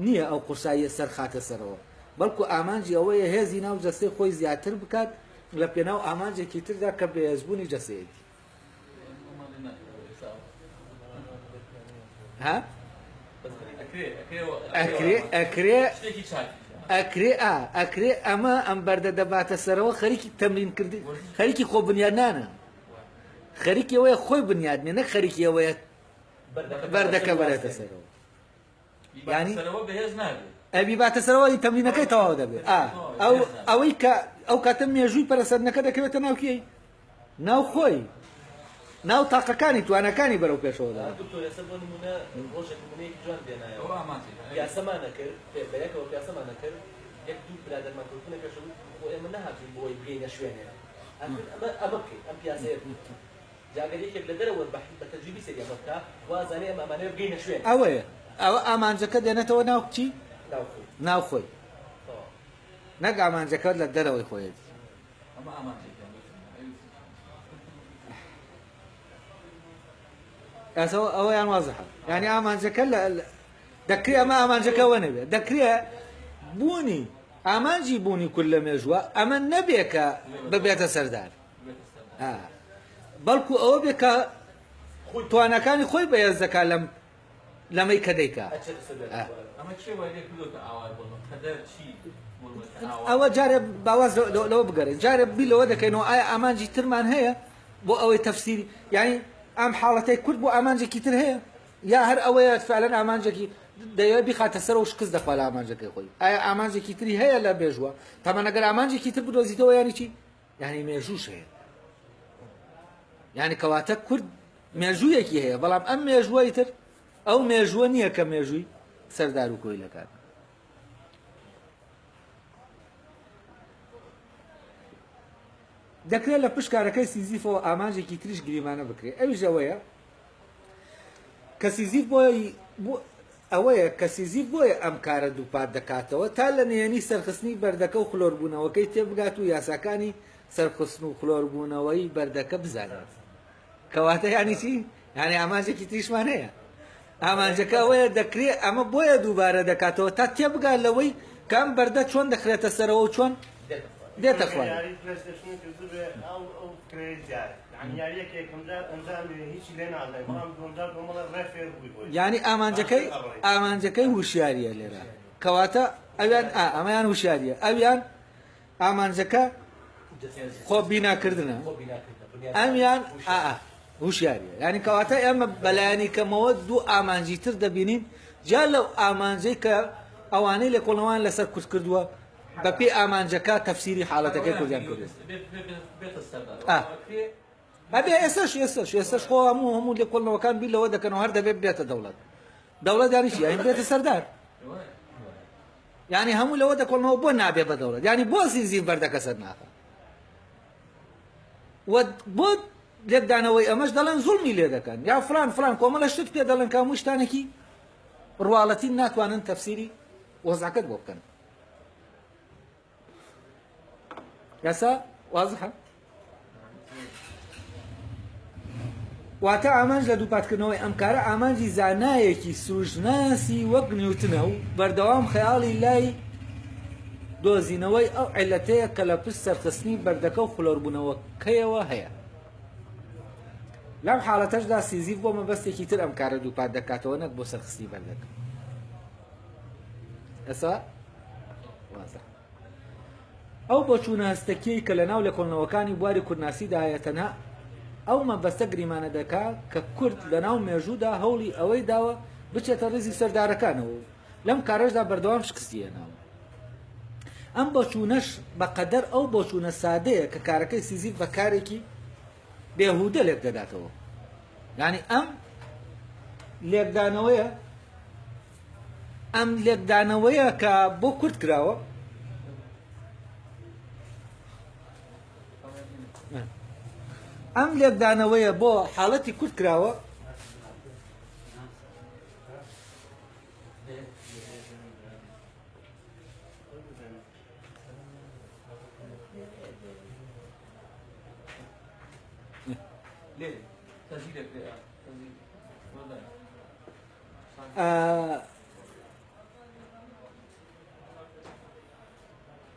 نییە ئەو قورساییە سەر خاتە سەرەوە بەڵکو ئامانجی ئەوەیە هێزی ناو جەستەی خۆی زیاتر بکات لە پێناو ئامانجێکی تردا کە بەهێزبوونی جەستەیەکی ها بس ئەکرێ ئەکرێ شتێکی چاک ئەکرێ ئەمە ئەم بەردە دەباتە سەرەوە خەریکی تەمرین کردی خەریکی خۆ بنیادنانە خەریکی ئەوەیە خۆی بنیادنێ نەک خەریکی ئەوەیە بەردەکە بەرێتە سەرەوە ینی سەرەوە بەهێز نابێت ئەبی باتە سەرەوەی تەمرینەکەی تەواو دەبێت ئەوەی کە ئەو کاتە مێژووی پەرەسەرنەکە دەکەوێتە ناوکیەی ناو خۆی ناو تاقەکانی توانەکانی بەرەو پێشەوەدا دکتۆر ئێستا بۆ نمونە ڕۆژێک نمونەیەکی جوان دێنایەوە پیاسەمانە کرد بەیەکەوە پیاسەمانە کرد یەک دوو برادەرمان کەوتونە پێشەوە بۆ ئێمە نەهاتوین بۆی بگەینە شوێنێ ئەمە بکەین ئەم پیاسەیە جاگەر یەکێک لە دەرەوە بە تەجریبی سەری ئەمە بکە وازانێ ئەمە ئەمانەوە بگەینە شوێن ئەوەیە ئەوە ئامانجەکە دێنێتەوە ناو چی ناو خۆی نەک ئامانجەکە لە دەرەوەی خۆیەتی ئەوەیان وازەحە ینی ئامانجەکە دەکرێت ئەمە ئامانجەکەەوە نەبێت دەکرێت بوونی ئامانجی بوونی کورد لە مێژووە ئەمە نەبێ کە ببێتە سەردار بەڵکو ئەوە بێ کە توانەکانی خۆی بەهێز دەکات لەمەی کە دەیکا ئەوە جارێ باواز لەوە بگەڕێت جارێ بی لەوە دەکەینەوە ئایا ئامانجی ترمان هەیە بۆ ئەوەی تەفسیری یعنی ئەم حاڵەتەی کورد بۆ ئامانجێکی تر هەیە یا هەر ئەوەیە فعلەن ئامانجێکی دەیەوێت بیخاتە سەر و شکست دەخوا لە ئامانجەکەی خۆی ئایا ئامانجێکی تری هەیە لە بێژووە تەمەن ئەگەر ئامانجێکی تر بدۆزیتەوە یانی چی یعنی مێژووش هەیە یعنی کەواتە کورد مێژوویەکی هەیە بەڵام ئەم مێژووەی تر ئەو مێژووە نییە کە مێژووی سەردار و کۆی لەکات دەکرێت لە پشکارەکەی سیزیفەوە ئامانجێکی تریش گریمانە بکرێت ئەویش ئەوەیە کە سیزیف ئەوەیە کە سیزیف بۆیە ئەم کارە دووپات دەکاتەوە تا لە نێنی سەرخستنی بەردەکە و خلۆربوونەوەکەی تێبگات و یاساکانی سەرخستن و خلۆربوونەوەی بەردەکە بزانێت کەواتە یانی چی یعنی ئامانجێکی تریشمان هەیە ئامانجەکە ئەوەیە دەکرێت ئەمە بۆیە دووبارە دەکاتەوە تا تێبگات لەوەی کام بەردە چۆن دەخرێتە سەرەوە و چۆن دێتە خوێن یعنی ئامانجەکەی وشیاریە لێرە کەواتە ئەویان ئەمەیان وشیاریە ئەویان ئامانجەکە خۆ بیناکردنە ئەمیان وشیاریە ینی کەواتە ئێمە بەلایەنی کەمەوە دوو ئامانجی تر دەبینین جا لەو ئامانجەی کە ئەوانەی لە کۆڵەوان لەسەر کورد کردووە بەپێی ئامانجەکە تەفسیری حاڵەتەکەی کوردیان کردو ئەبێ ئێستش خۆ هەموو لێ کۆڵنەوەکان بی لەوە دەکەنەوە هەر دەبێت بێتە دەوڵەت دانیشی یان بێتە سەردار یعنی هەموو لەوە دەکۆڵنەوە بۆ نابێ بە دەوڵەت یعنی بۆ سیزیف بەردەکە سەر ناخە بۆ لێکدانەوەی ئەمەش دەڵێن زوڵمی لێ دەکەن یا فلان کۆمەڵە شت پێ دەڵێن کە هەموو شتانێکی ڕواڵەتی ناتوانن تەفسیری وەزعەکەت بۆ بکەن یاسا واضحە واتە ئامانج لە دووپاتکردنەوەی ئەم کارە ئامانجی زانایەکی سروشناسی وەک نیوتنە و بەردەوام خەیاڵی لای دۆزینەوەی ئەو عیلەتەیە کە لە پشت سەرخستنی بەردەکە و خلۆربوونەوەکەیەوە هەیە لەم حاڵەتەشدا سیزیف بۆ مەبەستێکی تر ئەم کارە دووپات دەکاتەوە نەک بۆ سەرخستنی بەردەکە ئێستا واضح ئەو بۆ چوونە هەستەکەی کە لە ناو لە کۆڵنەوەکانی بواری کوردناسیدا هەیە تەنها ئەو مەبەستە گریمانە دەکات کە کورد لە ناو مێژوودا هەوڵی ئەوەی داوە بچێتە ڕێزی سەردارەکانەوە لەم کارەشدا بەردەوام شکستیەناوە ئەم بۆچوونەش بەقەدەر ئەو بۆچوونە سادەیە کە کارەکەی سیزیف بە کارێکی بێهودە لێک دەداتەوە یعنی ئەم لێکدانەوەیە کە بۆ کورد کراوە ئەم لێکدانەوەیە بۆ حاڵەتی کورد کراوە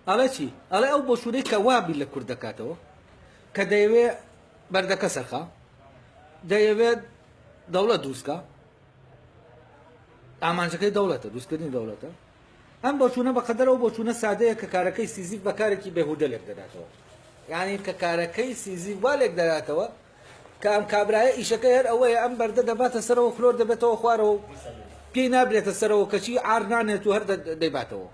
ئەڵێ چی ئەڵێ ئەو بۆچوونەی کە وابی لە کورد دەکاتەوە کە دەیەوێت بەردەکە سەرخە دەیەوێت دەوڵەت دروستکە ئامانجەکەی دەوڵەتە دروستکردنی دەوڵەتە ئەم بۆچوونە بەقەدەرەوە بۆچوونە سادەیە کە کارەکەی سیزیف بە کارێکی بێهودە لێک دەداتەوە یعنی کە کارەکەی سیزیف وا لێک دەداتەوە کە ئەم کابرایە ئیشەکەی هەر ئەوەیە ئەم بەردە دەباتە سەرەوە خلۆر دەبێتەوە خوارەوە پێی نابرێتە سەرەوە کەچی ئار نانێت و هەر دەیباتەوە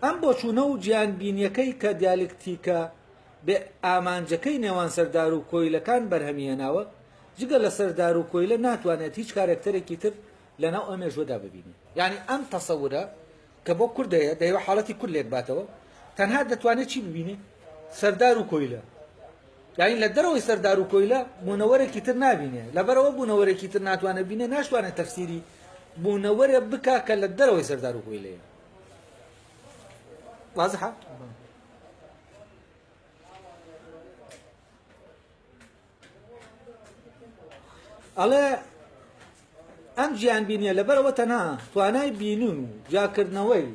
ئەم بۆچوونە و گیانبینیەکەی کە دیالکتیکە بێ ئامانجەکەی نێوان سەردار و کۆیلەکان بەرهەمیێناوە جگە لە سەردار و کۆیلە ناتوانێت هیچ کارکتەرێکی تر لەناو ئەم مێژوەدا ببینی یعنی ئەم تەسەورە کە بۆ کوردەیە دەیوە حاڵەتی کورد لێک باتەوە تەنها دەتوانێت چی ببینێ سەردار و کۆیلە یعنی لە دەرەوەی سەردار و کۆیلە بوونەوەرێکی تر نابینێ لەبەرەوە بوونەوەرێکی تر ناتوانێت بینێ ناشتوانێت تەفسیری بوونەوەرێ بکا کە لە دەرەوەی سەردار و کۆیلەیە واضحة؟ ئەڵێ ئەم گیانبینیە لەبەرەوە تەنها توانای بینون و جاکردنەوەی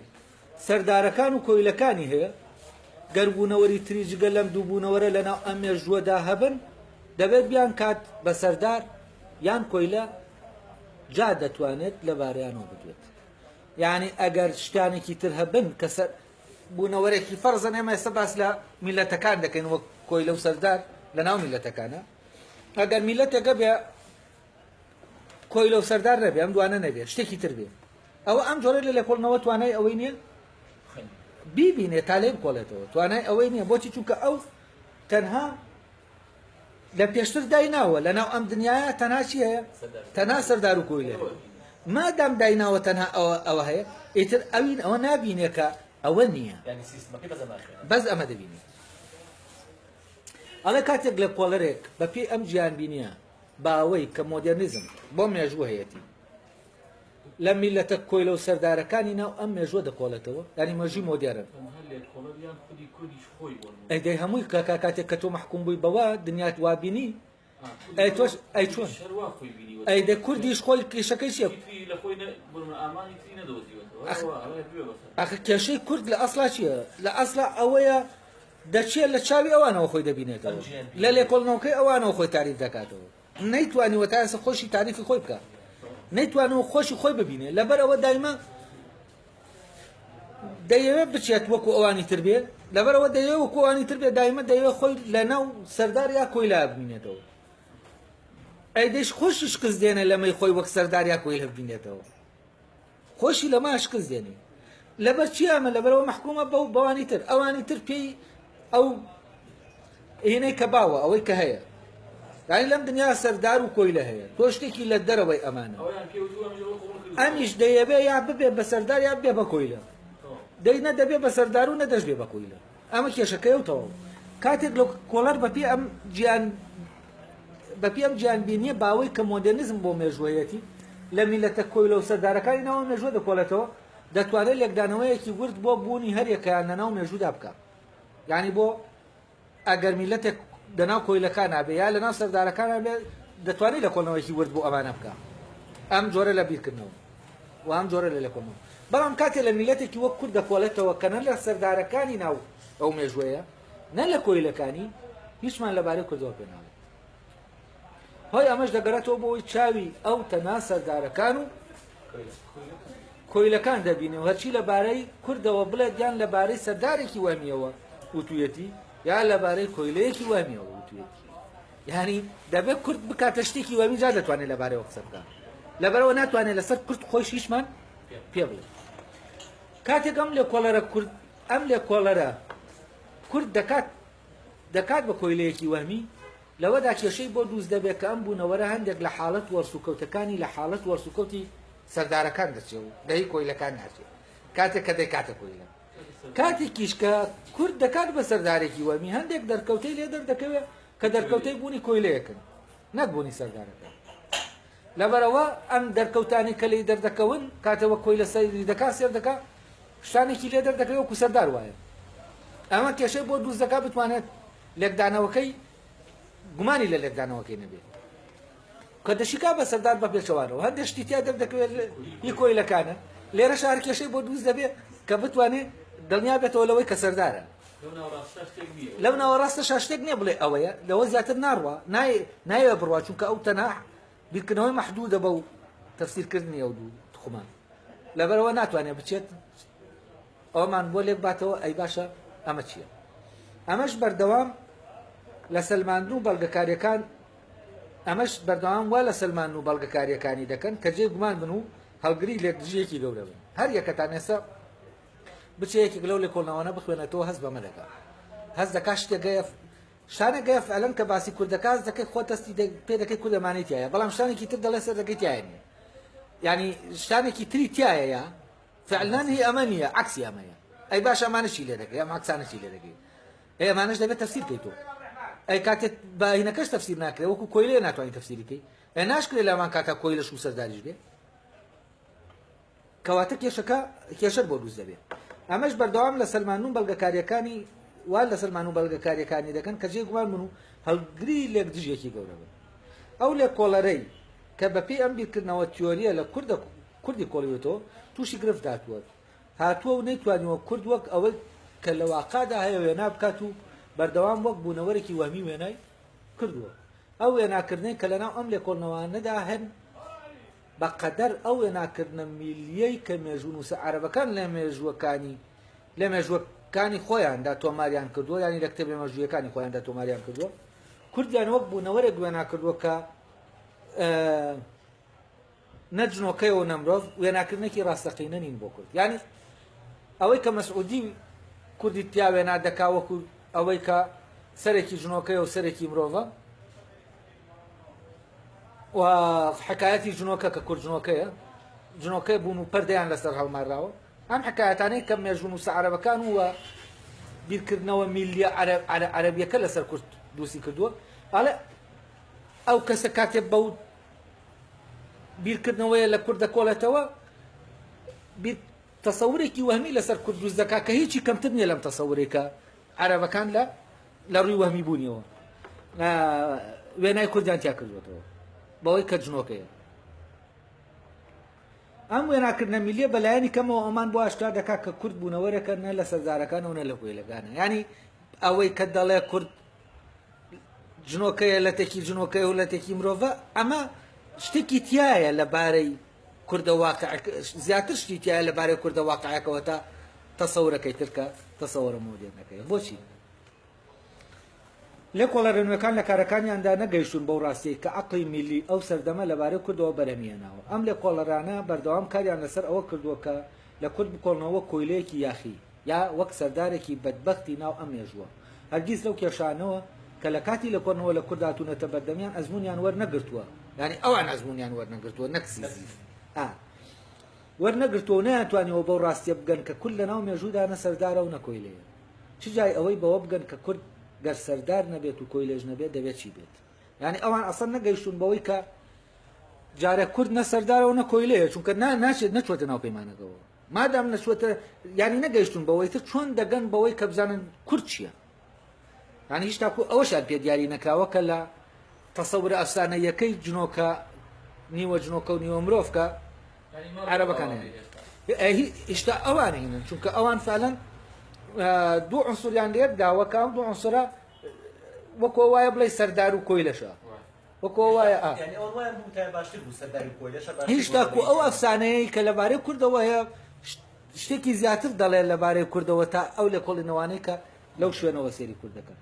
سەردارەکان و کۆیلەکانی هەیە گەربوونەوەری تری جگە لەم دووبوونەوەرە لەناو ئەم مێژووەدا هەبن دەبێت بیان کات بە سەردار یان کۆیلە جا دەتوانێت لەبارەیانەوە بدوێت یعنی ئەگەر شتانێکی تر هەبن کە بوونەوەرێکی فەرزن ئێمە ئێستا باس لە میلەتەکان دەکەین وەک کۆیلە و سەردار لەناو میلەتەکانە ئەگەر میلەتێکە بێ کۆیلە و سەردار نەبێ ئەم دوانە نەبێ شتێکی تر بێ ئەوە ئەم جۆرە لە لێکۆڵنەوە توانای ئەوەی نییە بیبینێ تا لێ بکۆڵێتەوە توانای ئەوەی نییە بۆچی چونکە ئەو تەنها لە پێشتر دایناوە لەناو ئەم دنیاە تەنها چی هەیە تەنها سەردار و کۆیلە مادام دایناوە تەنها ئەوە هەیە ئیتر ئەوین ئەوە نابینێ کە ئەوە نییە بەس ئەمە دەبینی ئەڵێ کاتێک لە کۆڵەرێک بە پێی ئەم گیانبینیە باوەی کە مۆدرنیزم بۆ مێژوو هەیەتی لە میلەتە کۆیلە و سەردارەکانی ناو ئەم مێژوە دەکۆڵێتەوە ینی مەژووی مۆدێرن ئەیدەی هەمووی کاتێک کە تۆ محکوم بووی بەوە دنیات وابینی ئەی تۆش ئەی چۆن ئەیدە کوردیش خۆی کێشەکەی چیە ئەخە کێشەی کورد لە ئەسڵا چییە لە ئەسڵا ئەوەیە دەچێت لە چاوی ئەوانەوە خۆی دەبینێتەوە لە لێکۆڵنەوەکەی ئەوانەوە خۆی تاریف دەکاتەوە نەیتوانیوە تا ئێستا خۆشی تاریفی خۆی بکە نەیتوانەوە خۆشی خۆی ببینێ لەبەرەوە دایما دەیەوێت بچێت وەکو ئەوانی تر بێ لەبەرەوە دەیەوێت وەکو ئەوانی تر بێ دایما دەیەوێت خۆی لەناو سەردار یا کۆیلا ببینێتەوە ئەیدەش خۆشی شکست دێنێ لەمەی خۆی وەک سەردار یا کۆیلا ببینێتەوە خۆشی لەما شکست دێنێ لەبەر چی ئەمە لەبەرەوە محکومە بەو بەوانی تر ئەوانی تر پێی ئەو هێنەی کە باوە ئەوەی کە هەیە یعنی لەم دنیا سەردار و کۆیلە هەیە تۆ شتێکی لە دەرەوەی ئەمانە ئەمیش دەیەوێ یا ببێ بە سەردار یا بێ بە کۆیلە دەی نەدەبێ بە سەردار و نەدەش بێ بە کۆیلە ئەمە کێشەکەیەوتەوە کاتێک لە کۆڵەر بەپی ئەم گیانبینیە باوەی کە مۆدرنیزم بۆ مێژوەیەتی لە میلەتە کۆیلە و سەردارەکانی ناو مێژوە دەکۆڵێتەوە دەتوانێت لێکدانەوەیەکی ورد بۆ بوونی هەریەکەیان لەناو مێژوودا بکە یعنی بۆ ئەگەر میلەتێک لەناو کۆیلەکان نابێ یا لەناو سەردارەکان نابێ دەتوانێت لە کۆڵنەوەیەکی ورد بۆ ئەمانە بکە ئەم جۆرە لە بیرکردنەوە و ئەم جۆرە لە لێکۆڵنەوە بەڵام کاتێک لە میلەتێکی وەک کورد دەکۆڵێتەوە کە نە لە سەردارەکانی ناو ئەو مێژوەیە نە لە کۆیلەکانی هیچمان لەبارەی کوردەوە پێ ناڵێت هۆی ئەمەش دەگەڕێتەوە بۆی چاوی ئەو تەنها سەردارەکان و کۆیلەکان دەبینێ و هەرچی لەبارەی کوردەوە بڵێت یان لەبارەی سەردارێکی وەهمیەوە وتویەتی یا لەبارەی کۆیلەیەکی وەهمیەوە وتویەتی یعنی دەبێت کورد بکاتە شتێکی وەهمی جا دەتوانێت لەبارەیەوە قسە بکات لەبەرەوە ناتوانێت لەسەر کورد خۆش هیچمان پێ بڵێت کاتێک ئەم لێکۆڵەرە کورد ئەم لێکۆڵەرە کورد دەکات بە کۆیلەیەکی وەهمی لەوەدا کێشەی بۆ دروست دەبێت کە ئەم بوونەوەرە هەندێک لە حاڵەت وەرسوکەوتەکانی لە حاڵەت وەرسوکەوتی سەردارەکان دەچێت و دەهی کۆیلەکان ناچێت کاتێک کە دەیکاتە کۆیلە کاتێکیش کە کورد دەکات بە سەردارێکی وەمی هەندێک دەرکەوتەی لێ دەردەکەوێت کە دەرکەوتەی بوونی کۆیلەیەکن نەکبوونی سەردارەکان لەبەرەوە ئەم دەرکەوتانی کە لی دەردەکەون کاتەوە کۆیلە سەیری دەکات سێر دەکات شتانێکی لێ دەردەکەوێت وەکو سەردار وایە ئەمە کێشەی بۆ دروست دەکات بتوانێت لێکدانەوەکەی گومانی لە لێکدانەوەکەی نەبێت کە دەشیکا بە سەردار بە پێچەوانەوە هەندێک شتی تیا دەردەکەوێت هی کۆیلەکانە لێرە شار کێشەی بۆ دروست دەبێت کە بتوانێت دڵنیا بێتەوە لەوەی کە سەردارە لەو ناوەڕاستە شتێک نییە بڵێ ئەوەیە لەوە زیاتر ناڕوە نایوە بڕوا چونکە ئەو تەنها بیرکردنەوەی مەحدودە بەو تەفسیرکردنی ئەو دوو خۆمان لەبەرەوە ناتوانێت بچێت ئەومان بۆ لێک باتەوە ئەی باشە ئەمە چییە؟ ئەمەش بەردەوام لە سەلماندن و بەڵگەکاریەکان ئەمەش بەردەوام وا لە سەلماندن و بەڵگەکاریەکانی دەکەن کە جێ گومان بن و هەڵگری لێکدژیەکی گەورە بن هەر یەکەتان ئێستا بچەیەکێک لەو لێکۆڵنەوەانە بخوێنێتەوە هەست بەمە دەکات هەست دەکات شتێکگەیە شانێکگەیە فعلەن کە باسی کوردەکە هەست دەکەی خۆ دەستی پێ دەکەی کوردەمانەی تایە بەڵام شانێکی تر دەڵێ سەر دەکەی تایە نیە یعنی شتانێکی تری تایەیە فعلان هی ئەمە نییە عکسی ئەمەیە ئەی باش ئەمانەشی لێ دەکەی ئەم عکسانەشی لێ دەکەی ئەمانەش دەبێت تەفسیر بکەیتەوە ئەی کاتێک باهینەکەش تەفسیر ناکرێت وەکو کۆیلێ ناتوانانی تەفسیری بکەی ئەی ناشکرێت لەمان کاتە کۆیلەش و سەرداریش بێ کەواتە کێشەر بۆ دروست دەبێت ئەمەش بەردەوام لە سەلماندن و بەڵگەکاریەکانی وال لە سەلماندن و بەڵگەکاریەکانی دەکەن کە جێ گومان بن و هەڵگری لێکدژیەکی گەورە بن ئەو لێکۆڵەرەی کە بەپێی ئەم بیرکردنەوە تیۆریە لە کوردی کۆڵیوێتەوە تووشی گرفت داتووە هاتووە و نەیتوانیوە کورد وەک ئەوەی کە لە واقعدا هەیە وێنا بکات و بەردەوام وەک بوونەوەرێکی وەهمی وێنای کردووە ئەو وێناکردنەی کە لەناو ئەم لێکۆڵنەوانەدا هەن بەقەدەر ئەو وێناکردنە میلیەی کە مێژوونووسە عەرەبەکان لە مێژووەکانی خۆیاندا تۆماریان کردووە ینی لە کتێبێ مێژوویەکانی خۆیاندا تۆماریان کردووە کوردیان وەک بوونەوەرێک وێنا کردووە کە نەجنۆکەیەوە نەمرۆڤ وێناکردنێکی ڕاستەقینە نین بۆ کورد ینی ئەوەی کە مەسعودی کوردی تیا وێنا دەکا وەکو ئەوەی کە سەرێکی ژنۆکەیە و سەرێکی مرۆڤە و حکایەتی ژنۆکە کە کورد ژنۆکەی بوون و پەردەیان لەسەر هەڵماراوە ئەم حکایەتانەی کە مێژوونووسە عەرەبەکان وە بیرکردنەوە میلیە عەرەبیەکە لەسەر کورد دروستی کردووە ئەڵێ ئەو کەسە کاتێک بەو بیرکردنەوەیە لە کورد دەکۆڵێتەوە تەسەورێکی وەهمی لەسەر کورد دروست دەکات کە هیچی کەمتر نییە لەم تەسەورێکە عەرەبەکان لە ڕووی وەهمی بوونیەوە وێنای کوردیان تیا کردوێتەوە بەوەی کە جنۆکەیە ئەم وێناکردنە میلیە بەلایەنی کەمەوە ئەمان بۆ ئاشکرا دەکات کە کورد بوونەوەرەکە نە لە سەردارەکانەوە نە لە کۆیلەکانە ینی ئەوەی کە دەڵێ کورد جنۆکەیە لە تێکی جنۆکەیە و لە تێکی مرۆڤە ئەمە شتێکی تایە لەبارەی کوردە واقع زیاتر شتی تایە لەبارەی کوردە واقعەکەوە تا تەسەورەکەی ترکە تەسەورە مۆدێرنەکەی بۆچی لێکۆڵەرە نوێەکان لە کارەکانیاندا نەگەیشتون بەو ڕاستیی کە عەقڵی میلی ئەو سەردەمە لەبارەی کوردەوە بەرەمێناوە ئەم لێکۆڵەرانە بەردەوام کاریان لەسەر ئەوە کردووە کە لە کورد بکۆڵنەوە کۆیلەیەکی یاخی یا وەک سەردارێکی بەدبەختی ناو ئەم مێژووە هەرگیز لەو کێشانەوە کە لە کاتی لەکۆڵنەوە لە کورد هاتوونەتە بەردەمیان ئەزموونیان وەرنەگرتووە ینی ئەوان ئەزموونیان وەرنەگرتووە نەک سیزیف وەرنەگرتووە نەیانتوانیەوە بەو ڕاستیە بگەن کە کورد لە ناو مێژوودا نە سەردارە و نەکۆیلەیە چ جای ئەوەی بەوە بگەن کە کورد گەر سەردار نەبێت و کۆیلێژ نەبێت دەبێت چی بێت ینی ئەوان ئەسڵ نەگەیشتون بەوەی کە جارە کورد نە سەردارەوە نە کۆیلەیە چونکە ناچێت نەچوەتە ناو پەیمانەکەەوە مادام نەچوەتە ینی نەگەیشتون بەوەی تر چۆن دەگەن بەوەی کە بزانن کورد چییە ینی هیچ تاکو ئەوەشان پێ دیاری نەکراوە کە لە تەسەورە ئەفسانەیەکەی جنۆکە نیوە جنۆکە و نیوە مرۆڤکە عەرەبەکان هێشتا ئەوانە هینن چونکە ئەوان فعلەن دوو عنسوریان لێر داوە کە ئەم دوو عنسورە وەکو وایە بڵێ سەردار و کۆیلەشە وەکو وایە هیچ تاکو ئەو ئەفسانەیەی کە لەبارەی کوردەوە هەیە شتێکی زیاتر دەڵێت لەبارەی کوردەوە تا ئەو لێکۆڵینەوانەی کە لەو شوێنەوە سێری کوردەکەن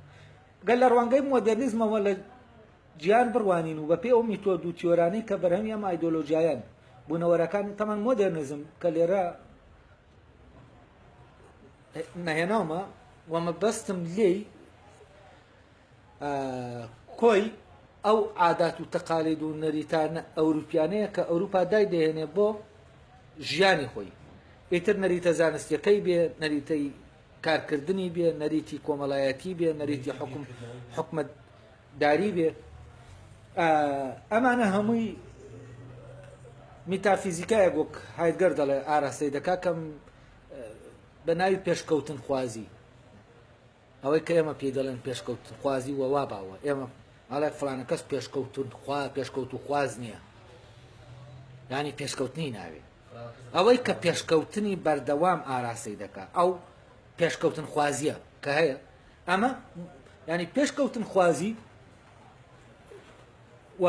گەل لە ڕوانگەی مۆدێرنیزمەوە لە جیان بڕوانین و بەپێ ئەو میتۆد و تیۆرانەی کە بەرهەمی ئەم ئایدۆلۆژیایان بوونەوەرەکان تەمان مۆدێرنیزم کە لێرە نەهێناومە وەمە بەستم لێی کۆی ئەو عادات و تەقالید و نەریتانە ئەوروپیانەیە کە ئەوروپا دای دەهێنێ بۆ ژیانی خۆی ئیتر نەریتە زانستیەکەی بێ نەریتەی کارکردنی بێ نەریتی کۆمەڵایەتی بێ نەریتی حکومەتداری بێ ئەمانە هەمووی میتافیزیکایە گۆک هایدگەر دەڵێ ئاراستەی دەکا کەم بە ناوی پێشکەوتن خوازی ئەوەی کە ئێمە پێی دەڵێن پێشکەوتن خوازی وەوا باوە ئێمە ئاڵێ فڵانە کەس پێشکەوت و خواز نییە ینی پێشکەوتنی ناوێ ئەوەی کە پێشکەوتنی بەردەوام ئاراسەی دەکات ئەو پێشکەوتن خوازیە کە هەیە ئەمە ینی پێشکەوتن خوازی و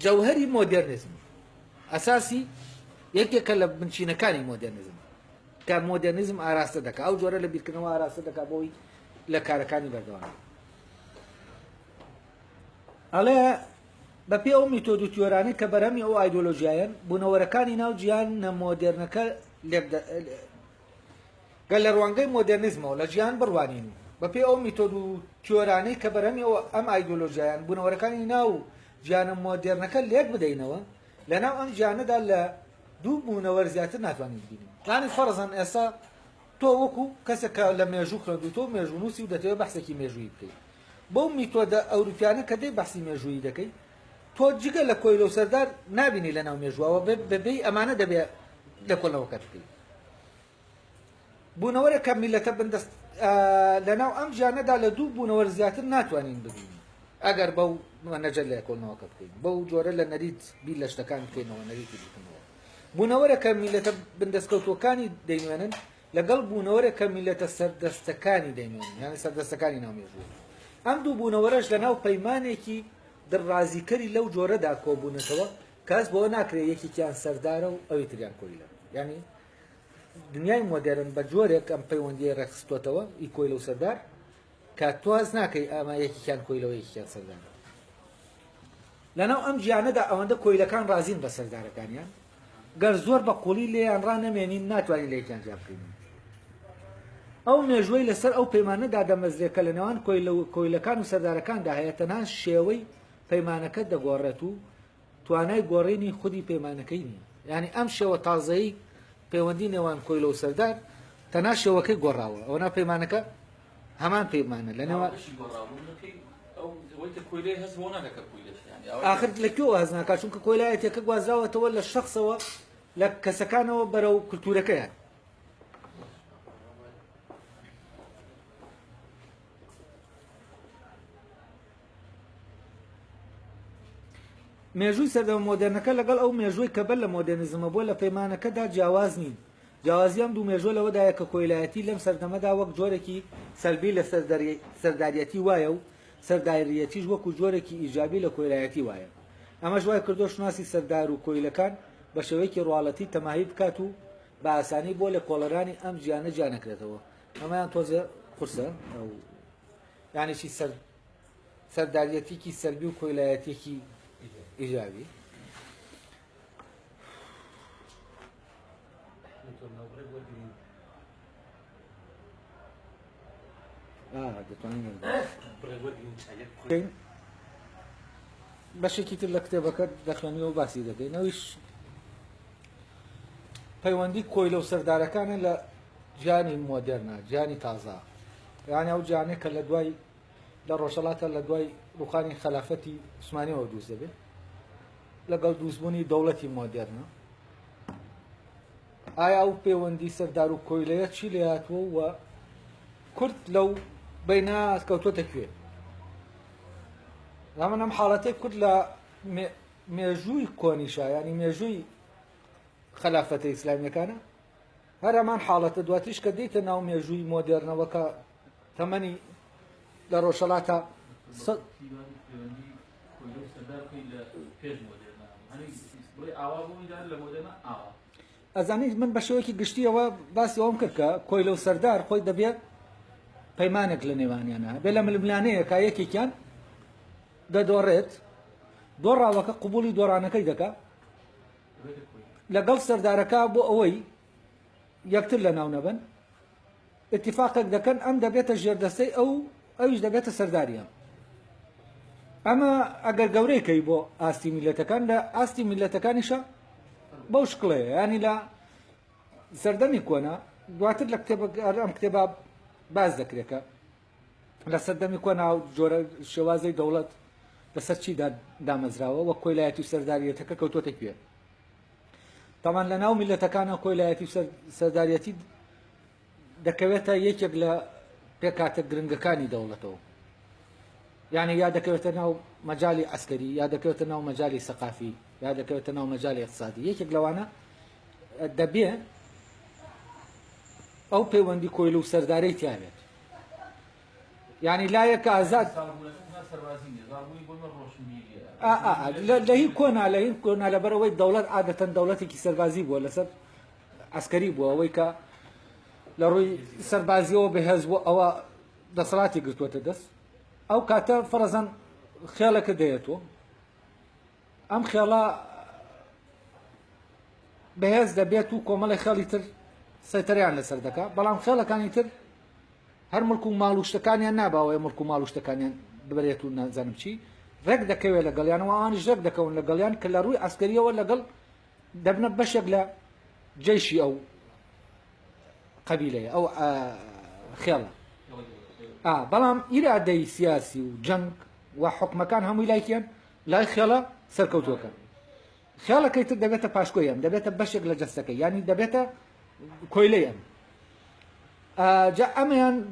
جەوهەری مۆدێرنیزم ئەساسی یەکێکە لە بنچینەکانی مۆدێرنیزم کە مۆدێرنیزم ئاراستە دەکات ئەو جۆرە لە بیرکردنەوە ئاراستە دەکات بۆی لە کارەکانی بەردەوام ئەڵێ بە پێ ئەو میتۆد و تیۆرانی کە بەرهەمی ئەو ئایدۆلۆژیایەن بوونەوەرەکانی ناو جیهانە مۆدێرنەکە گەل لە ڕوانگەی مۆدێرنیزمەوە لە جیهان بڕوانین بە پێ ئەو میتۆد و تیۆرانەی کە بەرهەمی ئەم ئایدۆلۆژیایان بوونەوەرەکانی ناو جیهانە مۆدێرنەکە لێک بدەینەوە لە ناو ئەم جیهانەدا لە دوو بوونەوەر زیاتر ناتوانین ببینین یانی فەرزەن ئێستا تۆ وەکو کەسێکە لە مێژوو خوێندووی تۆ مێژوونووسی و دەتەوێت بەحسێکی مێژووی بکەیت بەو میتۆدە ئەوروپیانە کە دەی بەحسی مێژووی دەکەیت تۆ جگە لە کۆیلە و سەردار نبینی لە ناو مێژووەوە بەبێی ئەمانە دەبێت لە کۆلەوەکە بکەیت بوونەوەرێکە میلەتە بندەست لە ناو ئەم جیهانەدا لە دوو بوونەوەر زیاتر ناتوانین ببینین ئەگەر بەو نەجەر لە کۆڵنەوەکە بکەین بەو جۆرە لە نەریت بیر لە شتەکان بکەینەوە نەریتی بکەنەوە بوونەوەرێکە میلەتە بندەستکەوتوەکانی دەیمێنن لەگەڵ بوونەوەرێکە میلەتە سەردەستەکانی دەیمێنن یانی سەردەستەکانی ناو مێژووە ئەم دوو بوونەوەرەش لە ناو پەیمانێکی دڕازیکەری لەو جۆرەدا کۆبوونەتەوە کەس بۆ ناکرێت یەکێکیان سەردارە و ئەوی تریان کۆیلە یعنی دنیای مۆدێرن بە جۆرێک ئەم پەیوەندیە ڕێخستوتەوە ئی کۆیلە و سەردار کە تواز ناکەی ئەمە یەکێکیان کۆیلەوە یەکێکیان سەردار لەناو ئەم گیانەدا ئەوەندە کۆیلەکان ڕازین بە سەردارەکانیان گەر زۆر بە قوڵی لێیان ڕانەمێنین ناتوانین لە یەکیان جیا بکەین ئەو مێژوەی لەسەر ئەو پەیمانەدا دەمەزرێکە لە نێوان کۆیلەکان و سەردارەکاندا هەیە تەنها شێوەی پەیمانەکە دەگۆڕێت و توانای گۆڕینی خودی پەیمانەکەی نییە یعنی ئەم شێوە تازایی پەیوەندی نێوان کۆیلە و سەردار تەنها شێوەکەی گۆڕاوە ئەوە پەیمانەکە هەمان پەیمانە لە نێوان آخر لەکوێوە هەز ناکات چونکە کۆیلایەتێکە گوازراوەتەوە لە شەخصەوە لە کەسەکانەوە بەرەو کولتورەکەیان مێژووی سەردەمە مۆدێرنەکە لەگەڵ ئەو مێژووی کە بەر لە مۆدێرنیزمە بۆ لە پەیمانەکەدا جیاواز نین جیاوازی ئەم دوو مێژوە لەوەدایە کە کۆیلایەتی لەم سەردەمەدا وەک جۆرێکی سەلبی لە سەرداریەتی وایە و سەرداریەتیش وەکو جۆرێکی ئیجابی لە کۆیلایەتی وایە ئەمەش وای کردۆ شناسی سەردار و کۆیلەکان بە شێوەیەکی ڕواڵەتی تەماهی بکات و بە ئاسانی بۆ لە کۆڵەرانی ئەم گیانە جیا نەکرێتەوە ئەمەیان تۆزە قورسە یانیشی سەرداریەتێکی سەلبی و کۆیلایەتێکی إيجابي بەشێکی تر لە کتێبەکە دەخوێنیەوە باسی دەکەین ئەویش پەیوەندی کۆیلە و سەردارەکانە لە گیانی مۆدێرنە گیانی تازە یعنی ئەو گیانەیە کە لە دوای لە ڕۆژهەڵاتە لە دوای ڕووخانی خەلافەتی عوسمانیەوە دروست دەبێت لەگەڵ دروستبوونی دەوڵەتی مۆدێرنە ئایا ئەو پەیوەندی سەردار و کۆیلەیە چی لێ هاتووە و کورد لەو بەینا کەوتۆتە کوێ ئەمە ئەم حاڵەتەی کورد لە مێژووی کۆنیشە ینی مێژووی خەلافەتە ئیسلامیەکانە هەر ئەمان حاڵەتە دواتریش کە دێتە ناو مێژووی مۆدێرنەوە کە تەمەنی لە ڕۆژهەڵاتە ئەزانیت من بە شێوەیەکی گشتیەوە باسی ئەوم کرد کە کۆیلە و سەردار خۆی دەبێت پەیمانێک لە نێوانیانە بێ لە ململانەیە کا یەکێکیان دەدۆڕێت دۆڕاوەکە قبولی دۆڕانەکەی دەکا لەگەڵ سەردارەکە بۆ ئەوەی یەکتر لە ناو نەبن اتفاقێک دەکەن ئەم دەبێتە ژێردەستەی ئەویش دەبێتە سەرداریە ئەمە ئەگەر گەورەیکەی بۆ ئاستی میلەتەکان لە ئاستی میلەتەکانیشە بەو شکڵەیە ینی لە سەردەمی کۆنا دواتر لە ئەم کتێبە باز دەکرێتکە لە سەردەمی کۆنا جۆرە شێوازەی دەوڵەت لەسەر چیدا دامەزراوە وە کۆیلایەتی و سەرداریەتەکە کەوتۆتە کوێ تامان لە ناو میلەتەکانە کۆیلایەتی و سەرداریەتی دەکەوێتە یەکێک لە پێکاتە گرنگەکانی دەوڵەتەوە یعنی یا دەکەوێتە ناو مەجای عسکەری یا دەکەوێتە ناو مەجای سەقافی یا دەکەوێتە ناو مەجای اقتصادی یەکێک لەوانە دەبێ ئەو پەیوەندی کۆیلە و سەردارەی تیاوێت يعني لا يك آزاد لهي كونا لبروي الدولة عادة دولتي كي سربازي ولا سر عسكري بوا ويكا لروي سربازي وبهز أو دصراتي قلت وتدس أو كاتا فرزا خيالك ديتو أم خيالا بهز دبيتو كومال خيالي تر سيطري عن لسردكا بلام خيالا كان يتر هر ملكو مالوشتكانيان ناباوي ملكو مالوشتكانيان ببريتو نزانم شي رك دكوي لقليان وانش رك دكون لقليان كلا روي عسكريه ولا قل دبنا بشغله جيشي او قبيله او خياله بلام إرادة سياسي وجنگ وحكم كان هم ولايتين لا خياله سركوتوكا خياله كي دبيته باشكويم دبيته بشغله جسكي يعني دبيته كويليم جاء أميان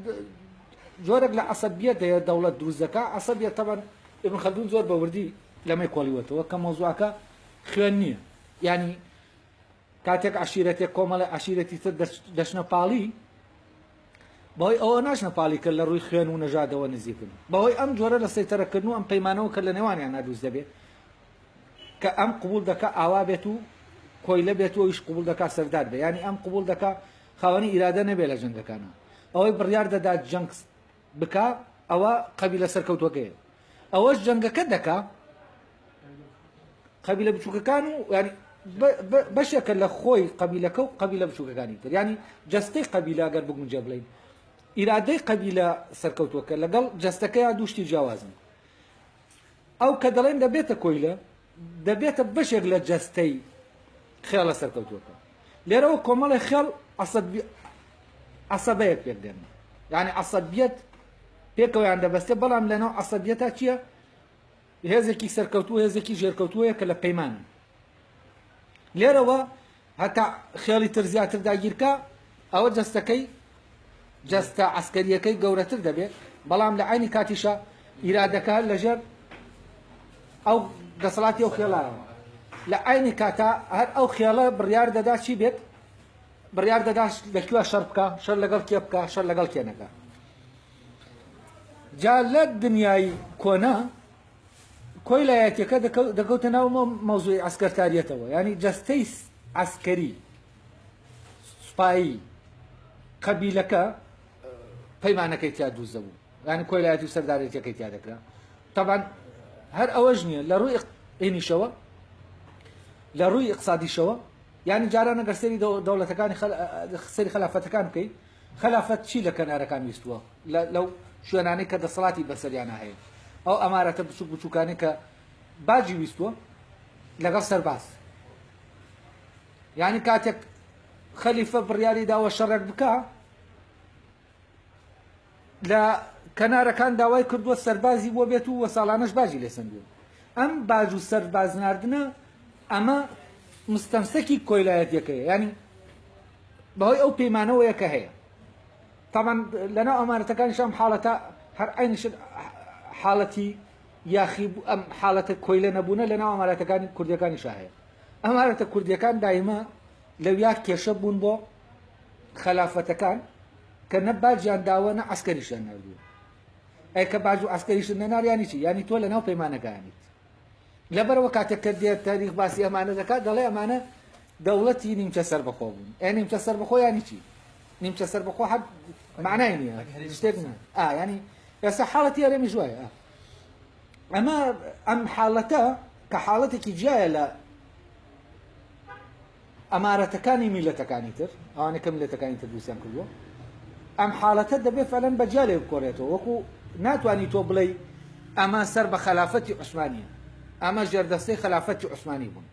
جورك لعصبية دولة دوزكا عصبية طبعا ابن خلدون زور بوردي لما يقولي وتو كموضوعك خيانية يعني كاتك عشيرتك كومالة عشيرتي دشنا بالي بهاي أو ناشنا بالي كلا روي خيان ونجادة ونزيكن بهاي أم جورا لسيطرة كنو أم بيمانو كلا نوان يعني دوز دبي كأم قبول دكا عوابتو كويلة بيتو إيش قبول دكا سرداد بي يعني أم قبول دكا خواني إرادة نبي لجنگ كانا أو بريار داد جنگ بكا أو قبيلة سركوت وكيه أوش جنگ كدكا قبيلة بشوك كانوا يعني بشكل خوي قبيلة كو قبيلة بشوك كاني يعني جستي قبيلة قرب من جبلين إرادة قبيلة سركوت وكيه لقل جستكي عدوشتي جوازن أو كدلين دبيت كويلة دبيت بشكل جستي خيال سركوت وكيه ليرو كمال خيال عصبية بيقدم يعني عصبية بيكوي عند بس بلام لنا عصبيتها كيا هذا كي سركوتوه هذا كي جركوتوه كلا بيمان ليروا حتى خيالي ترزيع تردا جيركا أو جستكي جست عسكرية كي جورة تردا بيه بلام لعيني كاتشة إرادك لجر أو قصلاتي أو خيالها لعيني كاتا هر أو خيالها بريار دا شي بيت بريار داش لكوا شربكا شر لقل كيبكا شر لقل كينكا جالت دنياي كونا كويلاياتي كذا دكوتنا موضوع عسكر تاريته يعني جستيس عسكري سباي قبيلك بيمانك كيتيادو الزبون يعني كويلاياتي سرداريتي كيتيادك طبعا هر اوجنيه لروي اني شوا لروي اقتصادي شوا يعني جارانا قرسيري دولة كان سيري خلافة كان كي خلافة شيء لكن أركان يستوى لو شو أنا كده صلاتي بس يعني هاي أو أمارة بشوك كان باجي يستوى لقصر باس يعني كاتك خليفة بريالي دا وشرك بكا لا كان ركان داواي كردو السربازي وبيتو وصالانش باجي لسندو أم باجو السرباز ناردنا أما مستمسكي كويلايات يكيه يعني بهاي أو بيمانة ويكهية طبعا لنا أمانة كان شام حالتها هر عين حالتي ياخي أم حالة كويلة نبونا لنا أمانة كان كردية كان شاهية أمانة كردية كان دائما لو ياك يشبون بو خلافة كان باجي عن داوانا عسكري شنال أي كباجو عسكري شنال يعني شي يعني تولى ناو بيمانة كانت لبر وقت كدي التاريخ باسي أمانة ذكاء دلائي أمانة دولتي نمشسر بخوهم يعني نمشسر بخو يعني شيء نمشسر بخو حد معناه يعني اشتغلنا يعني بس حالتي أنا مش واي أما أم حالته كحالتك جاية لا أمارة كاني ميلة كاني تر أنا كملة كاني تدوسيان كله أم حالته دبي فعلا بجالي بكوريته وكو ناتواني توبلي أما سر بخلافتي عثمانية أما جردستي خلافتي عثماني بون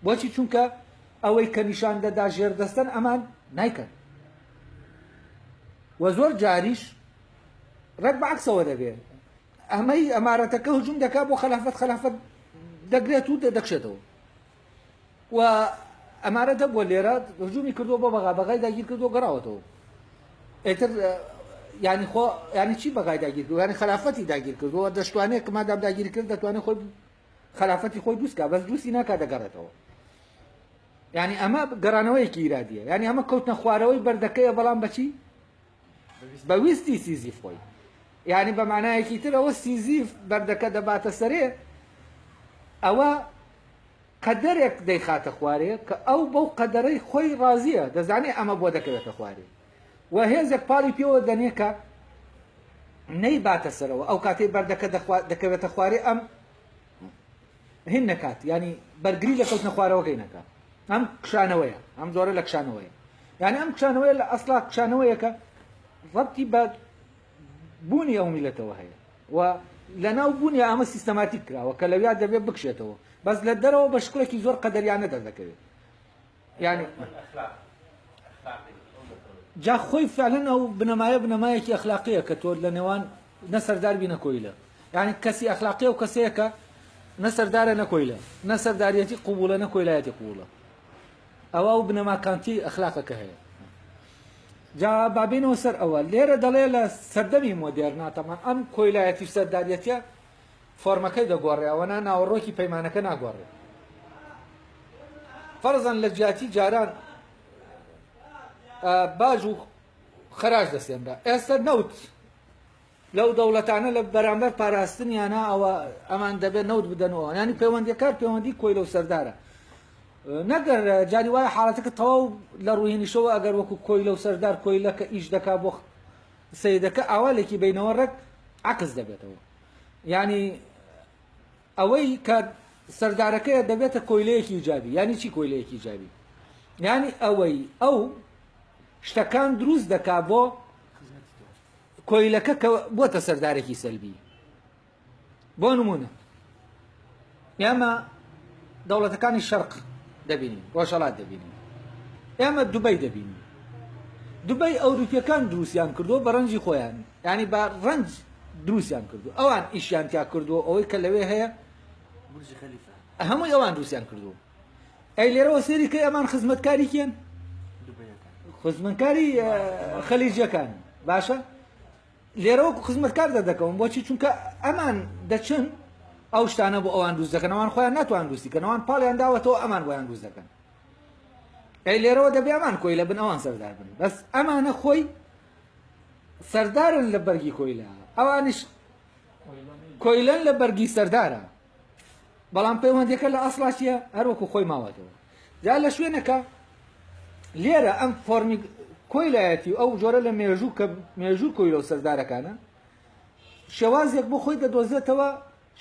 بوشي چونك أوي كنشان دا جردستان أمان نايكن وزور جاريش رد بعكس ودا بيه أمي أمارتك هجوم دكاب وخلافة دقريتو دكشتو وأمارتك والليرات هجومي كردو بغاي داجير كردو قراوتو اتر يعني خو يعني چی بغاي داگیر کرد يعني خلافتي داگیر کرد و دشتوانه که ما دام داگیر کرد دشتوانه خو خلافتي خو دوست که بس دوستی نکرده گرتو يعني اما گرانوی کی ارادیه يعني اما کوتن خواروی بردکه بلان بچی بویستی سیزی خوی يعني بمعنایەکی ترەوە سیزیف بەردەکە دەباتە سەرێ ئەوە قەدەرێک دەیخاتە خوارێ کە ئەو بەو قەدەرەی خۆی ڕازیە دەزانێت ئەمە بۆ دەکەوێتە خوارێ و هێزێک پاڵی پێوە دەنێ کە نەیباتە سەرەوە ئەو کاتەی بەردەکە دەکەوێتە خوارێ ئەم هین نەکات ینی بەرگری لە کەوتنە خوارەوەکەی نەکات ئەم کشانەوەیە ئەم زۆرە لە کشانەوەیە یعنی ئەم کشانەوەی لە ئەسڵا کشانەوەیە کە ڕەبتی بە بوونی ئەو میلەتەوە هەیە و لەناو بوونی ئەمە سیستەماتیک کراوە کە لەویا دەبێت بکشێتەوە بەس لە دەرەوە بە شکلێکی زۆر قەدەریانە دەردەکەوێت یعنی جا خۆی فعلەن ئەو بنەمایەکی ئەخلاقیە کە تۆ لە نێوان نەسەردار بی نەکۆیلە یعنی کەسی ئەخلاقیە و کەسەیە کە نەسەردارە نەکۆیلە نەسەرداریەتی قوبوڵە نەکۆیلایەتی قوبوڵە ئەوە و بنەماکانتی ئەخلاقەکە هەیە جا بابینەوە سەر ئەوە لێرە دەڵێ لە سەردەمی مۆدێرنا تەمان ئەم کۆیلایەتی سەرداریەتە فۆرمەکەی دەگۆڕێ ئەوەنا ناوەڕۆکی پەیمانەکە ناگۆڕێ فەرزەن لە جیاتی جاران باج و خراج دەسێنرا ئێستا نەوت لەو دەوڵەتانە لە بەرامبەر پاراستنیانە ئەوە ئەمان دەبێت نەوت بدەنەوە ینی پەیوەندیەکار پەیوەندی کۆیلە و سەردارە نەگەر جاری وایە حاڵەتەکە تەواو لە ڕووهێنیشەوە ئەگەر وەکو کۆیلە و سەردار کۆیلەکە ئیش دەکا بۆ سەیدەکە ئاوالێکی بینەوە ڕێک عکس دەبێتەوە ینی ئەوەی کە سەردارەکەیە دەبێتە کۆیلەیەکی ایجابی ینی چی کۆیلەیەکی ایجابی ینی ئەوەی ئەو شتەکان دروست دەکا بۆ کۆیلەکە کە بۆتە سەردارێکی سەلبی بۆ نمونە ئێمە دەوڵەتەکانی شەرق دەبینین ڕۆژهەڵات دەبینین ئێمە دوبەی دەبینین دوبەی ئەوروپیەکان دروستیان کردووە بە ڕەنجی خۆیان ینی بە ڕەنج دروستیان کردو ئەوان ئیشیان تیا کردووە ئەوەی کە لەوێ هەیە هەمووی ئەوان دروستیان کردووە ئەی لێرەوە سێری کە ئەمان خزمەتکاری کێن خزمەتکاری خەلیجیەکان باشە لێرەوە خزمەتکار دەدەکەون بۆچی چونکە ئەمان دەچن ئەو شتانە بۆ ئەوان دروست دەکەن ئەوان خۆیان ناتوان دروستیکەنەوەوان پاڵیان داوەتەوە ئەمان بۆیان دروست دەکەن ئەی لێرەوە دەبێ ئەمان کۆی لە بن ئەوان سەردار بن بەس ئەمانە خۆی سەردارن لە بەرگی کۆیلە ئەوانش کۆیلەن لە بەرگی سەردارە بەڵام پەیوەندیەکە لە ئەسڵا چییە هەروەکو خۆی ماوەتەوە جا لە شوێنەکە لێرە ئەم فۆرمی کۆیلایەتی ئەو جۆرە لە مێژوو کە مێژوو کۆیلە و سەردارەکانە شێوازێک بۆ خۆی دەدۆزێتەوە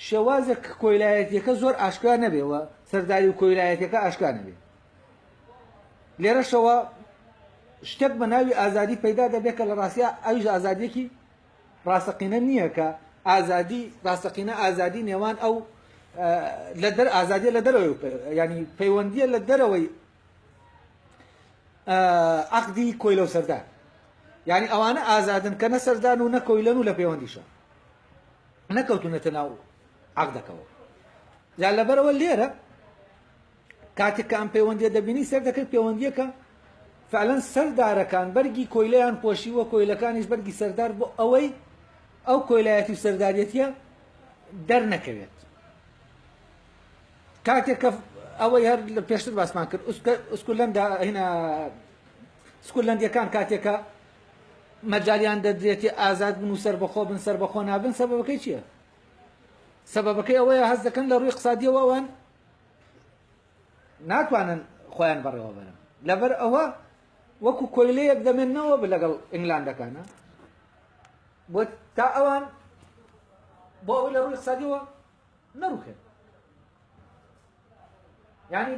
شێوازێک کۆیلایەتیەکە زۆر ئاشکرا نەبێەوە سەرداری و کۆیلایەتەکە ئاشکرا نەبێ لێرەشەوە شتێک بە ناوی ئازادی پەیدا دەبێت کە لە ڕاستیە ئەویش ئازادیەکی ڕاستەقینە نییە کە ئازادی ڕاستەقینە ئازادی نێوان ئەو لە دەر ئازادیە لە دەرەوەی ینی پەیوەندیە لە دەرەوەی عەقدی کۆیلە و سەردار یعنی ئەوانە ئازادن کە نە سەردان و نە کۆیلەن و لە پەیوەندیشە نەکەوتونەتە ناو عەقدەکەەوە جا لەبەرەوە لێرە کاتێک کە ئەم پەیوەندیە دەبینی سەر دەکرد پەیوەندیەکە فعلەن سەردارەکان بەرگی کۆیلەیان پۆشیوە کۆیلەکانیش بەرگی سەردار بۆ ئەوەی ئەو کۆیلایەتی و سەرداریەتیە دەرنەکەوێت کاتێک کە ئەوەی هەر لە پێشتر باسمان کرد سکولەندیەکان کاتێکە مەجالیان دەدرێتی ئازاد بن و سەربەخۆ بن سەربەخۆ نابن سەبەبەکەی چییە؟ سەبەبەکەی ئەوەیە هەست دەکەن لە ڕووی اقتصادیەوە ئەوان ناتوانن خۆیان بەڕێوە بەرن لەبەر ئەوە وەکو کۆیلەیەک دەمێننەوە لەگەڵ ئینگلاندەکانە بۆ تا ئەوان بۆ ئەوەی لە ڕووی اقتصادیەوە نەڕووکێت يعني